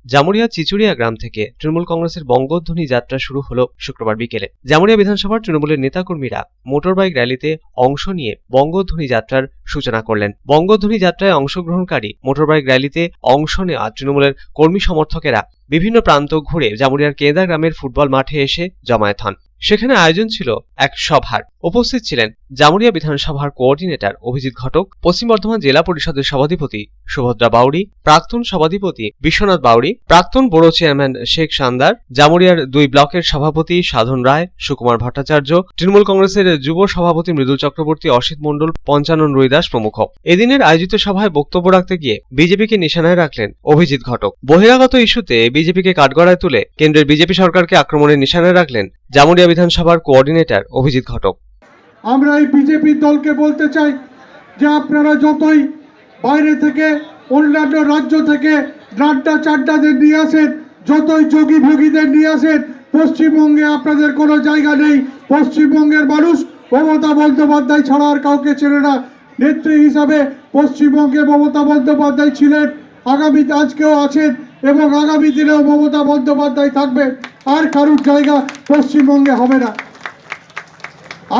জামুরিয়া চিচুড়িয়া গ্রাম থেকে তৃণমূল কংগ্রেসের বঙ্গধ্বনি যাত্রা শুরু হলো শুক্রবার বিকেলে। জামুরিয়া বিধানসভার তৃণমূলের নেতাকর্মীরা মোটরবাইক র্যালিতে অংশ নিয়ে বঙ্গধ্বনি যাত্রার সূচনা করলেন। বঙ্গধ্বনি যাত্রায় অংশগ্রহণকারী মোটরবাইক র্যালিতে অংশ নেওয়া তৃণমূলের কর্মী সমর্থকেরা বিভিন্ন প্রান্ত ঘুরে জামুরিয়ার কেদা গ্রামের ফুটবল মাঠে এসে জমায়েত হন। সেখানে আয়োজন ছিল এক সভার। উপস্থিত ছিলেন জামুরিয়া বিধানসভার কোঅর্ডিনেটর অভিজিৎ ঘটক, পশ্চিম বর্ধমান জেলা পরিষদের সভাধিপতি সুভদ্রা বাউরি, প্রাক্তন সভাধিপতি বিশ্বনাথ বাউরি, প্রাক্তন বড়ো চেয়ারম্যান শেখ শানদার, জামুরিয়ার 2 ব্লকের সভাপতি সাধন রায়, সুকুমার ভট্টাচার্য, তৃণমূল কংগ্রেসের যুব সভাপতি মৃদুল চক্রবর্তী, অসিত মণ্ডল, পঞ্চানন রুইদাস প্রমুখ। এদিনের আয়োজিত সভায় বক্তব্য রাখতে গিয়ে বিজেপিকে নিশানায় রাখলেন অভিজিৎ ঘটক। বহিরাগত ইস্যুতে বিজেপিকে কাঠগড়ায় তুলে কেন্দ্রের বিজেপি সরকারকে আক্রমণের নিশানায় রাখলেন জামুরিয়া বিধানসভার কোঅর্ডিনেটর অভিজিৎ ঘটক। আমরা এই বিজেপি দলকে বলতে চাই যে আপনারা যতই বাইরে থেকে অন্যান্য রাজ্য থেকে নাড্ডা চাড্ডাদের নিয়ে আসেন, যতই যোগী ভোগীদের নিয়ে আসেন, পশ্চিমবঙ্গে আপনাদের কোনো জায়গা নেই। পশ্চিমবঙ্গের মানুষ মমতা বন্দ্যোপাধ্যায় ছাড়া আর কাউকে চেনে না। নেত্রী হিসাবে পশ্চিমবঙ্গে মমতা বন্দ্যোপাধ্যায় ছিলেন, আগামীতে আজকেও আছেন এবং আগামী দিনেও মমতা বন্দ্যোপাধ্যায় থাকবে। আর কারুর জায়গা পশ্চিমবঙ্গে হবে না।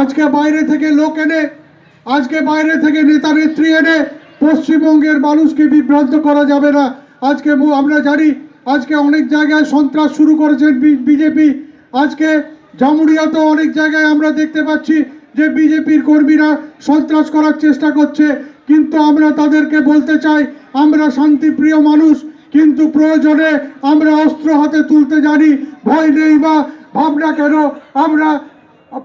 আজকে বাইরে থেকে লোক এনে, আজকে বাইরে থেকে নেতা নেত্রী এনে পশ্চিমবঙ্গের মানুষকে বিভ্রান্ত করা যাবে না। আজকে আমরা জানি আজকে অনেক জায়গায় সন্ত্রাস শুরু করেছেন বিজেপি। আজকে জামুরিয়াতেও অনেক জায়গায় আমরা দেখতে পাচ্ছি যে বিজেপির কর্মীরা সন্ত্রাস করার চেষ্টা করছে, কিন্তু আমরা তাদেরকে বলতে চাই আমরা শান্তিপ্রিয় মানুষ, কিন্তু প্রয়োজনে আমরা অস্ত্র হাতে তুলতে জানি। ভয় নেই বা ভাবনা কেন, আমরা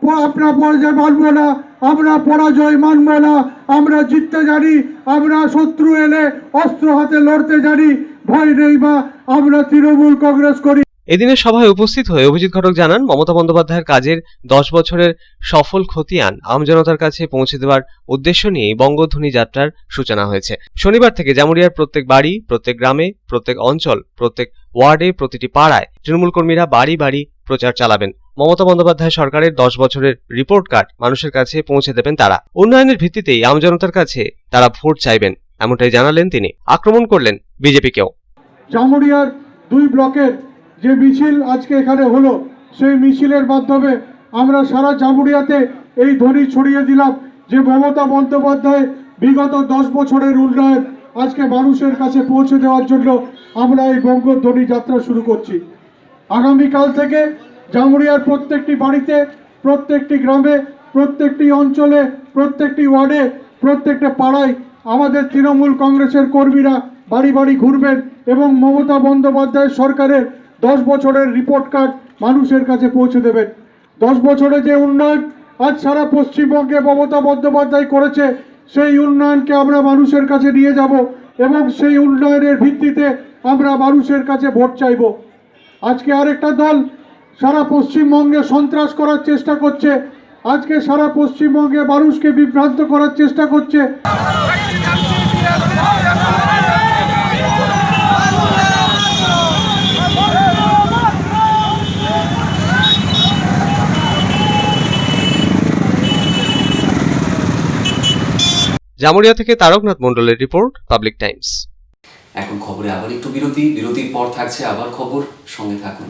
পরাজয় মানব না, আমরা পরাজয় মানব না, আমরা জিততে জানি, আমরা শত্রু এলে অস্ত্র হাতে লড়তে জানি। ভয় নেই বা আমরা তৃণমূল কংগ্রেস করি। এদিনের সভায় উপস্থিত হয়ে অভিজিৎ ঘটক জানান, মমতা বন্দ্যোপাধ্যায়ের কাজের 10 বছরের সফল খতিয়ান আমজনতার কাছে পৌঁছে দেওয়ার উদ্দেশ্য নিয়ে বঙ্গধ্বনি যাত্রার সূচনা হয়েছে। শনিবার থেকে জামুরিয়ার প্রত্যেক বাড়ি, প্রত্যেক গ্রামে, প্রত্যেক অঞ্চল, প্রত্যেক ওয়ার্ডে, প্রতিটি পাড়ায় তৃণমূল কর্মীরা বাড়ি বাড়ি প্রচার চালাবেন। মমতা বন্দ্যোপাধ্যায় সরকারের 10 বছরের রিপোর্ট কার্ড মানুষের কাছে পৌঁছে দেবেন তারা। উন্নয়নের ভিত্তিতেই আমজনতার কাছে তারা ভোট চাইবেন, এমনটাই জানালেন তিনি। আক্রমণ করলেন বিজেপিকেও। জামুরিয়ার 2 ব্লকের যে মিছিল আজকে এখানে হলো, সেই মিছিলের মাধ্যমে আমরা সারা জামুরিয়াতে এই ধ্বনি ছড়িয়ে দিলাম যে মমতা বন্দ্যোপাধ্যায় বিগত 10 বছরের উন্নয়ন আজকে মানুষের কাছে পৌঁছে দেওয়ার জন্য আমরা এই বঙ্গধ্বনি যাত্রা শুরু করছি। আগামীকাল থেকে জামুরিয়ার প্রত্যেকটি বাড়িতে, প্রত্যেকটি গ্রামে, প্রত্যেকটি অঞ্চলে, প্রত্যেকটি ওয়ার্ডে, প্রত্যেকটা পাড়ায় আমাদের তৃণমূল কংগ্রেসের কর্মীরা বাড়ি বাড়ি ঘুরবেন এবং মমতা বন্দ্যোপাধ্যায় সরকারের 10 বছরের রিপোর্ট কার্ড মানুষের কাছে পৌঁছে দেবেন। 10 বছরে যে উন্নয়ন আজ সারা পশ্চিমবঙ্গে মমতা বন্দ্যোপাধ্যায় করেছে, সেই উন্নয়নকে আমরা মানুষের কাছে নিয়ে যাব এবং সেই উন্নয়নের ভিত্তিতে আমরা মানুষের কাছে ভোট চাইব। আজকে আরেকটা দল সারা পশ্চিমবঙ্গে সন্ত্রাস করার চেষ্টা করছে, আজকে সারা পশ্চিমবঙ্গে মানুষকে বিভ্রান্ত করার চেষ্টা করছে। জামুরিয়া থেকে তারকনাথ মণ্ডলের রিপোর্ট, পাবলিক টাইমস। এখন খবরে আবার একটু বিরতির পর থাকছে আবার খবর, সঙ্গে থাকুন।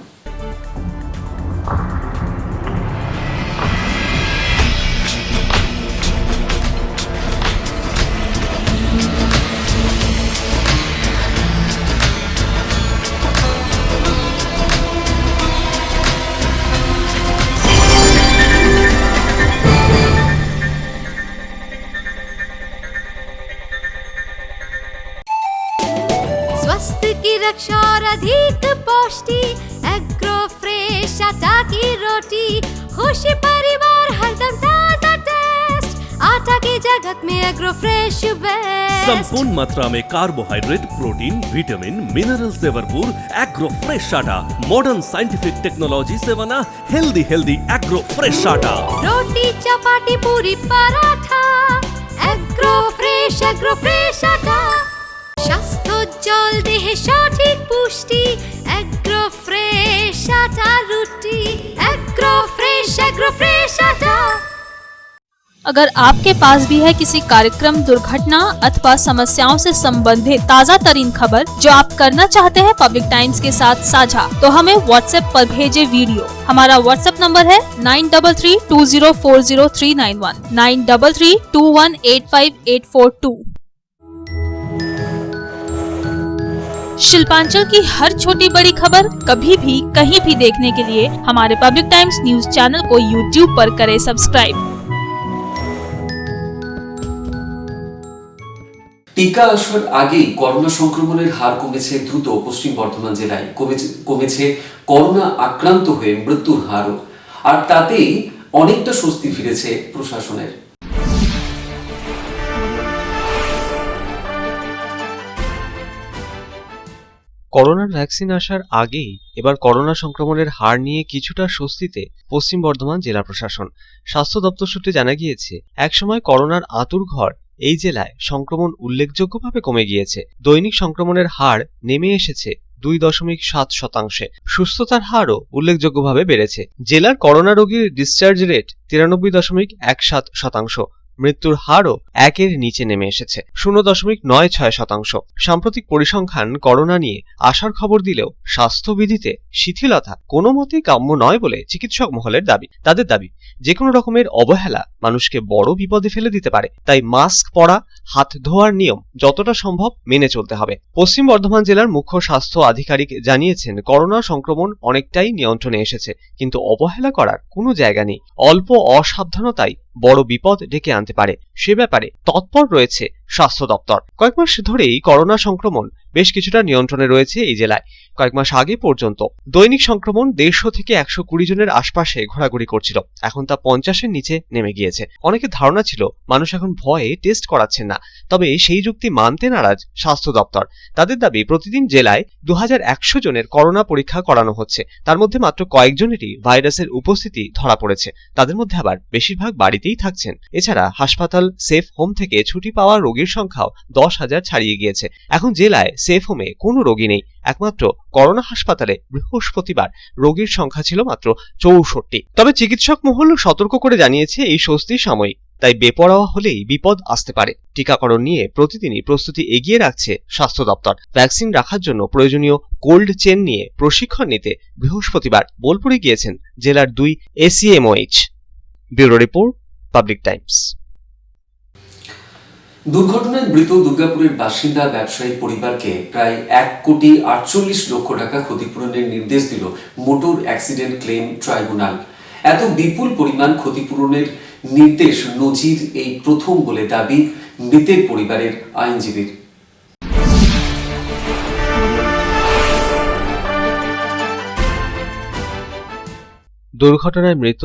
स्वास्थ्य की रक्षा और अधिक पौष्टि, एग्रो फ्रेश आटा की रोटी, खुशी परिवार हरदम ताजा टेस्ट, आटा की जगत में एग्रो फ्रेश बेस्ट। संपूर्ण मात्रा में कार्बोहाइड्रेट, प्रोटीन, विटामिन, मिनरल से भरपूर एग्रो फ्रेश आटा, मॉडर्न साइंटिफिक टेक्नोलॉजी से बना हेल्दी एग्रो फ्रेश आटा। रोटी चपाटी पूरी पराठा, एग्रो फ्रेश आटा। স্বাস্থ্য জল দেহে সঠিক পুষ্টি, এগ্রো ফ্রেশ আটা রুটি, এগ্রো ফ্রেশ আটা। अगर आपके पास भी है किसी कार्यक्रम, दुर्घटना अथवा समस्याओं से संबंधित ताज़ा तरीन खबर जो आप करना चाहते हैं पब्लिक टाइम्स के साथ साझा, तो हमें व्हाट्सएप पर भेजे वीडियो। हमारा व्हाट्सएप नंबर है 9332040391, 9332185842। शिल्पांचल की हर छोटी बड़ी खबर कभी भी कहीं भी देखने के लिए हमारे पब्लिक टाइम्स न्यूज चैनल को YouTube पर करें सब्सक्राइब। টিকা আসার আগেই করোনা সংক্রমণের হার কমেছে দ্রুত পশ্চিম বর্ধমান জেলায়। কমেছে করোনা আক্রান্ত হয়ে মৃত্যুর হারও, আর তাতেই অনেকটা স্বস্তি ফিরেছে প্রশাসনের। করোনার ভ্যাকসিন আসার আগেই এবার করোনা সংক্রমণের হার নিয়ে কিছুটা স্বস্তিতে পশ্চিম বর্ধমান জেলা প্রশাসন। স্বাস্থ্য দপ্তর সূত্রে জানা গিয়েছে, একসময় করোনার আঁতুড়ঘর এই জেলায় সংক্রমণ উল্লেখযোগ্যভাবে কমে গিয়েছে। দৈনিক সংক্রমণের হার নেমে এসেছে 2.7%। সুস্থতার হারও উল্লেখযোগ্যভাবে বেড়েছে। জেলার করোনা রোগীর ডিসচার্জ রেট 93.17%। মৃত্যুর হারও 1-এর নিচে নেমে এসেছে 0.96%। সাম্প্রতিক পরিসংখ্যান করোনা নিয়ে আশার খবর দিলেও স্বাস্থ্যবিধিতে শিথিলতা কোনো মতেই কাম্য নয় বলে চিকিৎসক মহলের দাবি। তাদের দাবি, যে কোনো রকমের অবহেলা মানুষকে বড় বিপদে ফেলে দিতে পারে। তাই মাস্ক পরা, হাত ধোয়ার নিয়ম যতটা সম্ভব মেনে চলতে হবে। পশ্চিম বর্ধমান জেলার মুখ্য স্বাস্থ্য আধিকারিক জানিয়েছেন, করোনা সংক্রমণ অনেকটাই নিয়ন্ত্রণে এসেছে, কিন্তু অবহেলা করার কোনো জায়গা নেই। অল্প অসাবধানতাই বড় বিপদ ডেকে আনতে পারে, সে ব্যাপারে তৎপর রয়েছে স্বাস্থ্য দপ্তর। কয়েক মাস ধরেই করোনা সংক্রমণ বেশ কিছুটা নিয়ন্ত্রণে রয়েছে এই জেলায়। কয়েক মাস আগে পর্যন্ত দৈনিক সংক্রমণ 150 থেকে 120 জনের আশপাশে ঘোরাঘুরি করছিল, এখন তা 50-এর নিচে নেমে গিয়েছে। অনেকের ধারণা ছিল মানুষ এখন ভয়ে টেস্ট করাচ্ছেন না, তবে সেই যুক্তি মানতে নারাজ স্বাস্থ্য দপ্তর। তাদের দাবি, প্রতিদিন জেলায় 2100 জনের করোনা পরীক্ষা করানো হচ্ছে, তার মধ্যে মাত্র কয়েকজনেরই ভাইরাসের উপস্থিতি ধরা পড়েছে। তাদের মধ্যে আবার বেশিরভাগ বাড়িতেই থাকছেন। এছাড়া হাসপাতাল, সেফ হোম থেকে ছুটি পাওয়া রোগীর সংখ্যাও 10,000 ছাড়িয়ে গিয়েছে। এখন জেলায় সেফ হোমে কোনো রোগী নেই। একমাত্র করোনা হাসপাতালে বৃহস্পতিবার রোগীর সংখ্যা ছিল মাত্র 64। তবে চিকিৎসক মহল সতর্ক করে জানিয়েছে, এই স্বস্তির সাময়িক, তাই বেপরোয়া হলেই বিপদ আসতে পারে। টিকাকরণ নিয়ে প্রতিদিনই প্রস্তুতি এগিয়ে রাখছে স্বাস্থ্য দপ্তর। ভ্যাকসিন রাখার জন্য প্রয়োজনীয় কোল্ড চেন নিয়ে প্রশিক্ষণ নিতে বৃহস্পতিবার বোলপুরে গিয়েছেন জেলার 2 ACMOH। Bureau report, public Times. দুর্ঘটনায় মৃত দুর্গাপুরের বাসিন্দা ব্যবসায়ী পরিবারকে প্রায় 1,48 লক্ষ টাকা ক্ষতিপূরণের নির্দেশ দিল মোটর অ্যাক্সিডেন্ট ক্লেম ট্রাইব্যুনাল। এত বিপুল পরিমাণ ক্ষতিপূরণের নির্দেশ নজির এই প্রথম বলে দাবি মৃতের পরিবারের আইনজীবীর। দুর্ঘটনায় মৃত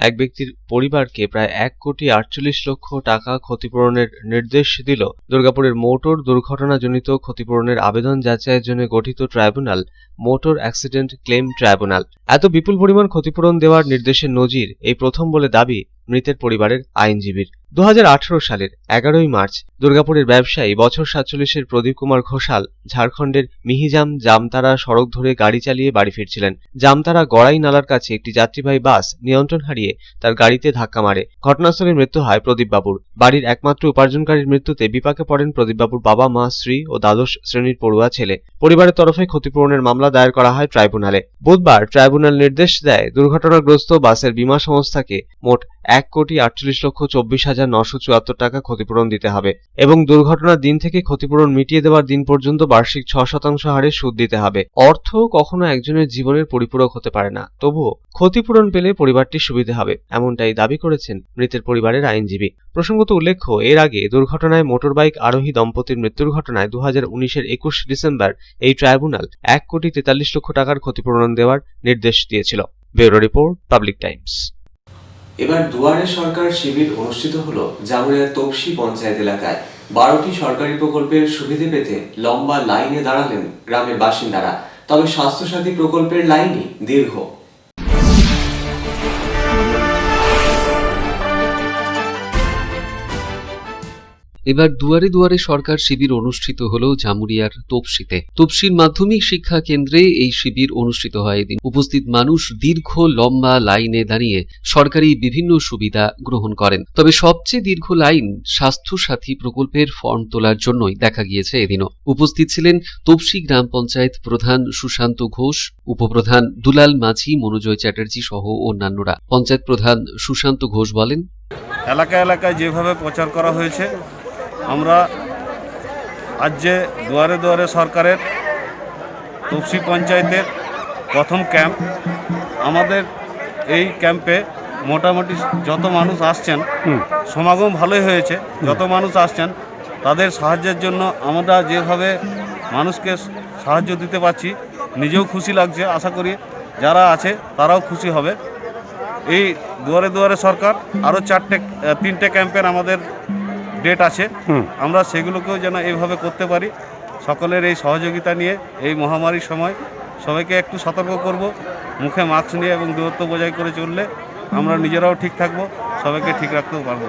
এক ব্যক্তির পরিবারকে প্রায় 1,48 লক্ষ টাকা ক্ষতিপূরণের নির্দেশ দিল দুর্গাপুরের মোটর দুর্ঘটনাজনিত ক্ষতিপূরণের আবেদন যাচাইয়ের জন্য গঠিত tribunal, motor accident claim tribunal. এত বিপুল পরিমাণ ক্ষতিপূরণ দেওয়ার নির্দেশের নজির এই প্রথম বলে দাবি মৃতের পরিবারের আইনজীবীর। 2018 সালের 11ই মার্চ দুর্গাপুরের ব্যবসায়ী বছর 47-এর প্রদীপ কুমার ঘোষাল ঝাড়খণ্ডের মিহিজাম জামতারা সড়ক ধরে গাড়ি চালিয়ে বাড়ি ফিরছিলেন। জামতারা গড়াই নালার কাছে একটি যাত্রীবাহী বাস নিয়ন্ত্রণ হারিয়ে তার গাড়িতে ধাক্কা মারে। ঘটনাস্থলে মৃত্যু হয় প্রদীপবাবুর। বাড়ির একমাত্র উপার্জনকারীর মৃত্যুতে বিপাকে পড়েন প্রদীপবাবুর বাবা, মা, স্ত্রী ও দ্বাদশ শ্রেণীর পড়ুয়া ছেলে। পরিবারের তরফে ক্ষতিপূরণের মামলা দায়ের করা হয় ট্রাইব্যুনালে। বুধবার ট্রাইব্যুনাল নির্দেশ দেয় দুর্ঘটনাগ্রস্ত বাসের বীমা সংস্থাকে মোট 1,48,24,974 টাকা ক্ষতিপূরণ দিতে হবে এবং দুর্ঘটনার দিন থেকে ক্ষতিপূরণ মিটিয়ে দেওয়ার দিন পর্যন্ত বার্ষিক 6% হারে সুদ দিতে হবে। অর্থ কখনো একজনের জীবনের পরিপূরক হতে পারে না, তবুও ক্ষতিপূরণ পেলে পরিবারটির সুবিধা হবে, এমনটাই দাবি করেছেন মৃতের পরিবারের আইনজীবী। প্রসঙ্গত উল্লেখ্য, এর আগে দুর্ঘটনায় মোটরবাইক আরোহী দম্পতির মৃত্যুর ঘটনায় 2019-এর 21 ডিসেম্বর এই ট্রাইব্যুনাল 1,43 লক্ষ টাকার ক্ষতিপূরণ দেওয়ার নির্দেশ দিয়েছিল। Bureau report, public Times. এবার দুয়ারে সরকার শিবির অনুষ্ঠিত হলো জামুরিয়ার তপসি পঞ্চায়েত এলাকায়। 12টি সরকারি প্রকল্পের সুবিধা পেতে লম্বা লাইনে দাঁড়ালেন গ্রামের বাসিন্দারা। তবে স্বাস্থ্যসাথী প্রকল্পের লাইনই দীর্ঘ। এবার দুয়ারে দুয়ারে সরকার শিবির অনুষ্ঠিত হলো জামুরিয়ার তপসিতে। তপসির মাধ্যমিক শিক্ষা কেন্দ্রে এই শিবির অনুষ্ঠিত হয়। এদিন উপস্থিত মানুষ দীর্ঘ লম্বা লাইনে দাঁড়িয়ে সরকারি বিভিন্ন সুবিধা গ্রহণ করেন। তবে সবচেয়ে দীর্ঘ লাইন স্বাস্থ্যসাথী প্রকল্পের ফর্ম তোলার জন্যই দেখা গিয়েছে। এদিনও উপস্থিত ছিলেন তপসি গ্রাম পঞ্চায়েত প্রধান সুশান্ত ঘোষ, উপপ্রধান দুলাল মাঝি, মনোজয় চ্যাটার্জি সহ অন্যান্যরা। পঞ্চায়েত প্রধান সুশান্ত ঘোষ বলেন, এলাকা এলাকায় যেভাবে প্রচার করা হয়েছে, আমরা আজ যে দুয়ারে দুয়ারে সরকারের তপসি পঞ্চায়েতের প্রথম ক্যাম্প, আমাদের এই ক্যাম্পে মোটামুটি যত মানুষ আসছেন, সমাগম ভালোই হয়েছে। যত মানুষ আসছেন তাদের সাহায্যের জন্য আমরা যেভাবে মানুষকে সাহায্য দিতে পারছি নিজেও খুশি লাগছে, আশা করি যারা আছে তারাও খুশি হবে। এই দুয়ারে দুয়ারে সরকার আরও 3টে ক্যাম্পের আমাদের ডেট আছে, আমরা সেগুলোকেও যেন এইভাবে করতে পারি। সকলের এই সহযোগিতা নিয়ে এই মহামারীর সময় সবাইকে একটু সতর্ক করব, মুখে মাস্ক নিয়ে এবং দূরত্ব বজায় করে চললে আমরা নিজেরাও ঠিক থাকব, সবাইকে ঠিক রাখতেও পারবো।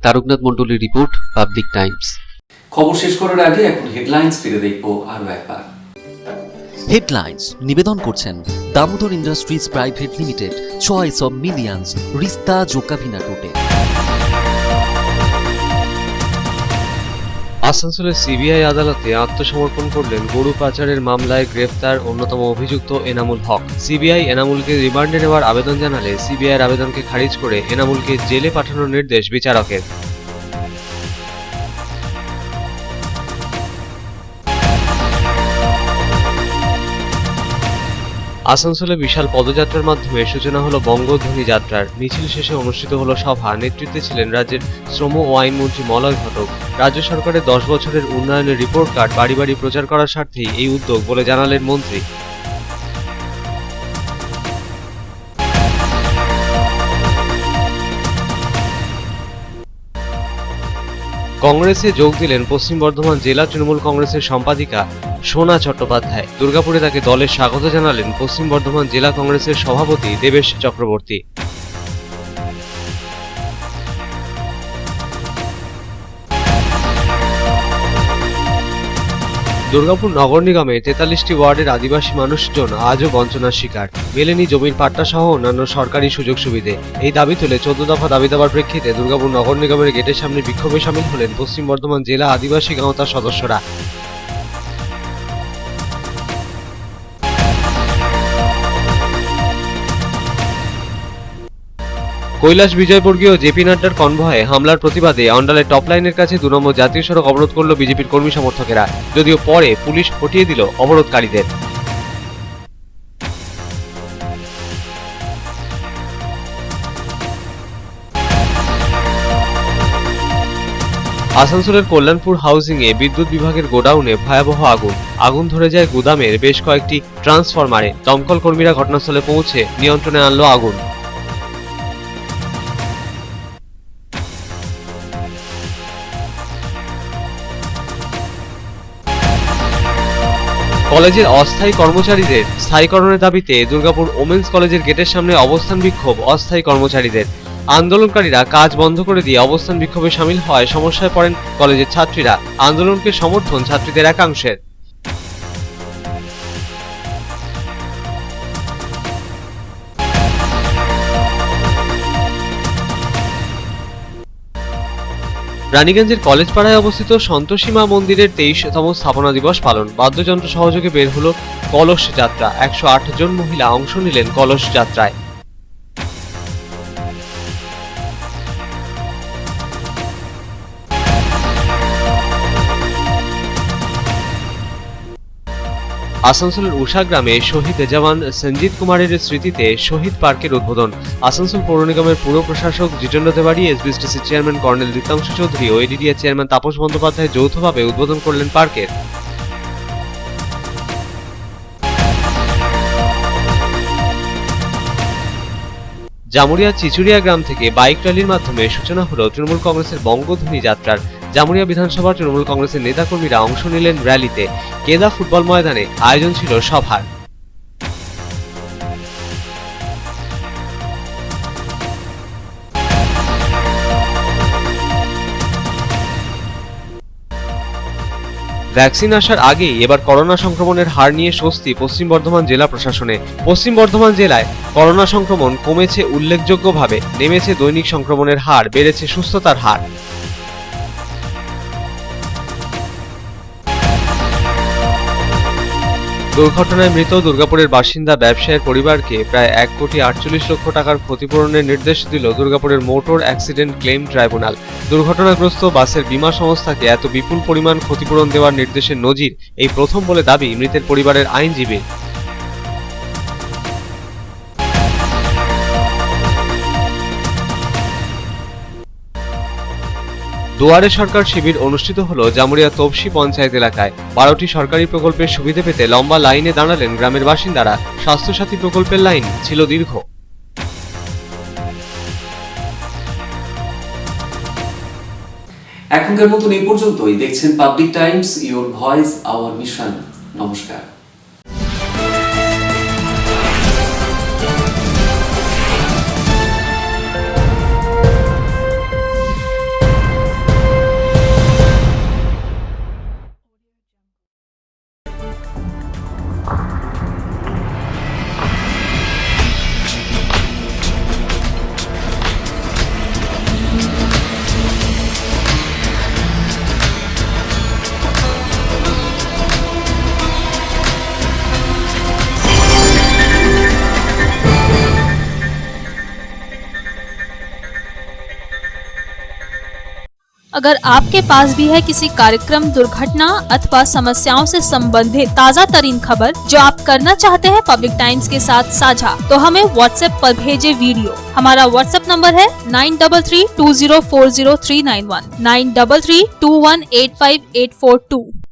তারকনাথ মণ্ডলের রিপোর্ট, পাবলিক টাইমস। খবর শেষ করার আগে এখন হেডলাইন্স ফিরে দেখবো আরো একবার। হেডলাইন্স নিবেদন করছেন Damodar industries private limited, choice of millions, রিস্তা জোকাভিনা টোটে। আসানসোলের সিবিআই আদালতে আত্মসমর্পণ করলেন গরু পাচারের মামলায় গ্রেফতার অন্যতম অভিযুক্ত এনামুল হক। সিবিআই এনামুলকে রিমান্ডে নেওয়ার আবেদন জানালে সিবিআইয়ের আবেদনকে খারিজ করে এনামুলকে জেলে পাঠানোর নির্দেশ বিচারকের। আসানসোলে বিশাল পদযাত্রার মাধ্যমে সূচনা হলো বঙ্গধ্বনি যাত্রার। মিছিল শেষে অনুষ্ঠিত হলো সভা। নেতৃত্বে ছিলেন রাজ্যের শ্রম ও আইনমন্ত্রী মলয় ঘটক। রাজ্য সরকারের 10 বছরের উন্নয়নের রিপোর্ট কার্ড বাড়ি বাড়ি প্রচার করার স্বার্থেই এই উদ্যোগ বলে জানালেন মন্ত্রী। কংগ্রেসে যোগ দিলেন পশ্চিম বর্ধমান জেলা তৃণমূল কংগ্রেসের সম্পাদিকা সোনা চট্টোপাধ্যায়। দুর্গাপুরে তাকে দলে স্বাগত জানালেন পশ্চিম বর্ধমান জেলা কংগ্রেসের সভাপতি দেবেশ চক্রবর্তী। দুর্গাপুর নগর নিগমে 43টি ওয়ার্ডের আদিবাসী মানুষজন আজও বঞ্চনার শিকার। মেলেনি জমির পাট্টা সহ অন্যান্য সরকারি সুযোগ সুবিধে। এই দাবি তুলে 14 দফা দাবি দেওয়ার প্রেক্ষিতে দুর্গাপুর নগর নিগমের গেটের সামনে বিক্ষোভে সামিল হলেন পশ্চিম বর্ধমান জেলা আদিবাসী গাঁওতার সদস্যরা। কৈলাস বিজয়বর্গীয় জেপি নাড্ডার কনভয়ে হামলার প্রতিবাদে অন্ডালের টপ লাইনের কাছে 2 নম্বর জাতীয় সড়ক অবরোধ করল বিজেপির কর্মী সমর্থকেরা, যদিও পরে পুলিশ হটিয়ে দিল অবরোধকারীদের। আসানসোলের কল্যাণপুর হাউজিংয়ে বিদ্যুৎ বিভাগের গোডাউনে ভয়াবহ আগুন। আগুন ধরে যায় গুদামের বেশ কয়েকটি ট্রান্সফরমারে। দমকল কর্মীরা ঘটনাস্থলে পৌঁছে নিয়ন্ত্রণে আনলো আগুন। কলেজের অস্থায়ী কর্মচারীদের স্থায়ীকরণের দাবিতে দুর্গাপুর ওমেন্স কলেজের গেটের সামনে অবস্থান বিক্ষোভ অস্থায়ী কর্মচারীদের। আন্দোলনকারীরা কাজ বন্ধ করে দিয়ে অবস্থান বিক্ষোভে সামিল হওয়ায় সমস্যায় পড়েন কলেজের ছাত্রীরা। আন্দোলনকে সমর্থন ছাত্রীদের একাংশের। রানীগঞ্জের কলেজ পাড়ায় অবস্থিত সন্তোষী মা মন্দিরের 23তম স্থাপনা দিবস পালন। বাদ্যযন্ত্র সহযোগে বের হলো কলস যাত্রা। 108 জন মহিলা অংশ নিলেন কলস যাত্রায়। আসানসোলের উষা গ্রামে শহীদ জওয়ান সঞ্জিত কুমারের স্মৃতিতে শহীদ পার্কের উদ্বোধন। আসানসোল পৌর নিগমের পুর প্রশাসক Jitendra Tewari, SBSTC chairman colonel Ritanshu Chowdhury ও এডিডিএ চেয়ারম্যান তাপস বন্দ্যোপাধ্যায় যৌথভাবে উদ্বোধন করলেন পার্কের। জামুরিয়া চিচুরিয়া গ্রাম থেকে বাইক র্যালির মাধ্যমে সূচনা হলো তৃণমূল কংগ্রেসের বঙ্গধ্বনি যাত্রার। জামুরিয়া বিধানসভার তৃণমূল কংগ্রেসের নেতাকর্মীরা অংশ নিলেন র্যালিতে। কেদা ফুটবল ময়দানে আয়োজন ছিল সভার। ভ্যাকসিন আসার আগেই এবার করোনা সংক্রমণের হার নিয়ে স্বস্তি পশ্চিম বর্ধমান জেলা প্রশাসনে। পশ্চিম বর্ধমান জেলায় করোনা সংক্রমণ কমেছে উল্লেখযোগ্যভাবে, নেমেছে দৈনিক সংক্রমণের হার, বেড়েছে সুস্থতার হার। দুর্ঘটনায় মৃত দুর্গাপুরের বাসিন্দা ব্যবসায়ীর পরিবারকে প্রায় 1,48,00,000 টাকার ক্ষতিপূরণের নির্দেশ দিল দুর্গাপুরের মোটর অ্যাক্সিডেন্ট ক্লেম ট্রাইব্যুনাল। দুর্ঘটনাগ্রস্ত বাসের বীমা সংস্থাকে এত বিপুল পরিমাণ ক্ষতিপূরণ দেওয়ার নির্দেশের নজির এই প্রথম বলে দাবি মৃতের পরিবারের আইনজীবীর। দুয়ারে সরকার শিবির অনুষ্ঠিত হলো জামুরিয়া তপসি পঞ্চায়েত এলাকায়। 12টি সরকারি প্রকল্পের সুবিধা পেতে লম্বা লাইনে দাঁড়ালেন গ্রামের বাসিন্দারা। স্বাস্থ্যসাথী প্রকল্পের লাইন ছিল দীর্ঘ। এখনকার মতন এই পর্যন্তই। দেখছেন public Times, your voice hour mission. নমস্কার। अगर आपके पास भी है किसी कार्यक्रम, दुर्घटना अथवा समस्याओं से संबंधित ताज़ा तरीन खबर जो आप करना चाहते हैं पब्लिक टाइम्स के साथ साझा, तो हमें व्हाट्सएप पर भेजे वीडियो। हमारा व्हाट्सएप नंबर है 9332040391 9332185842।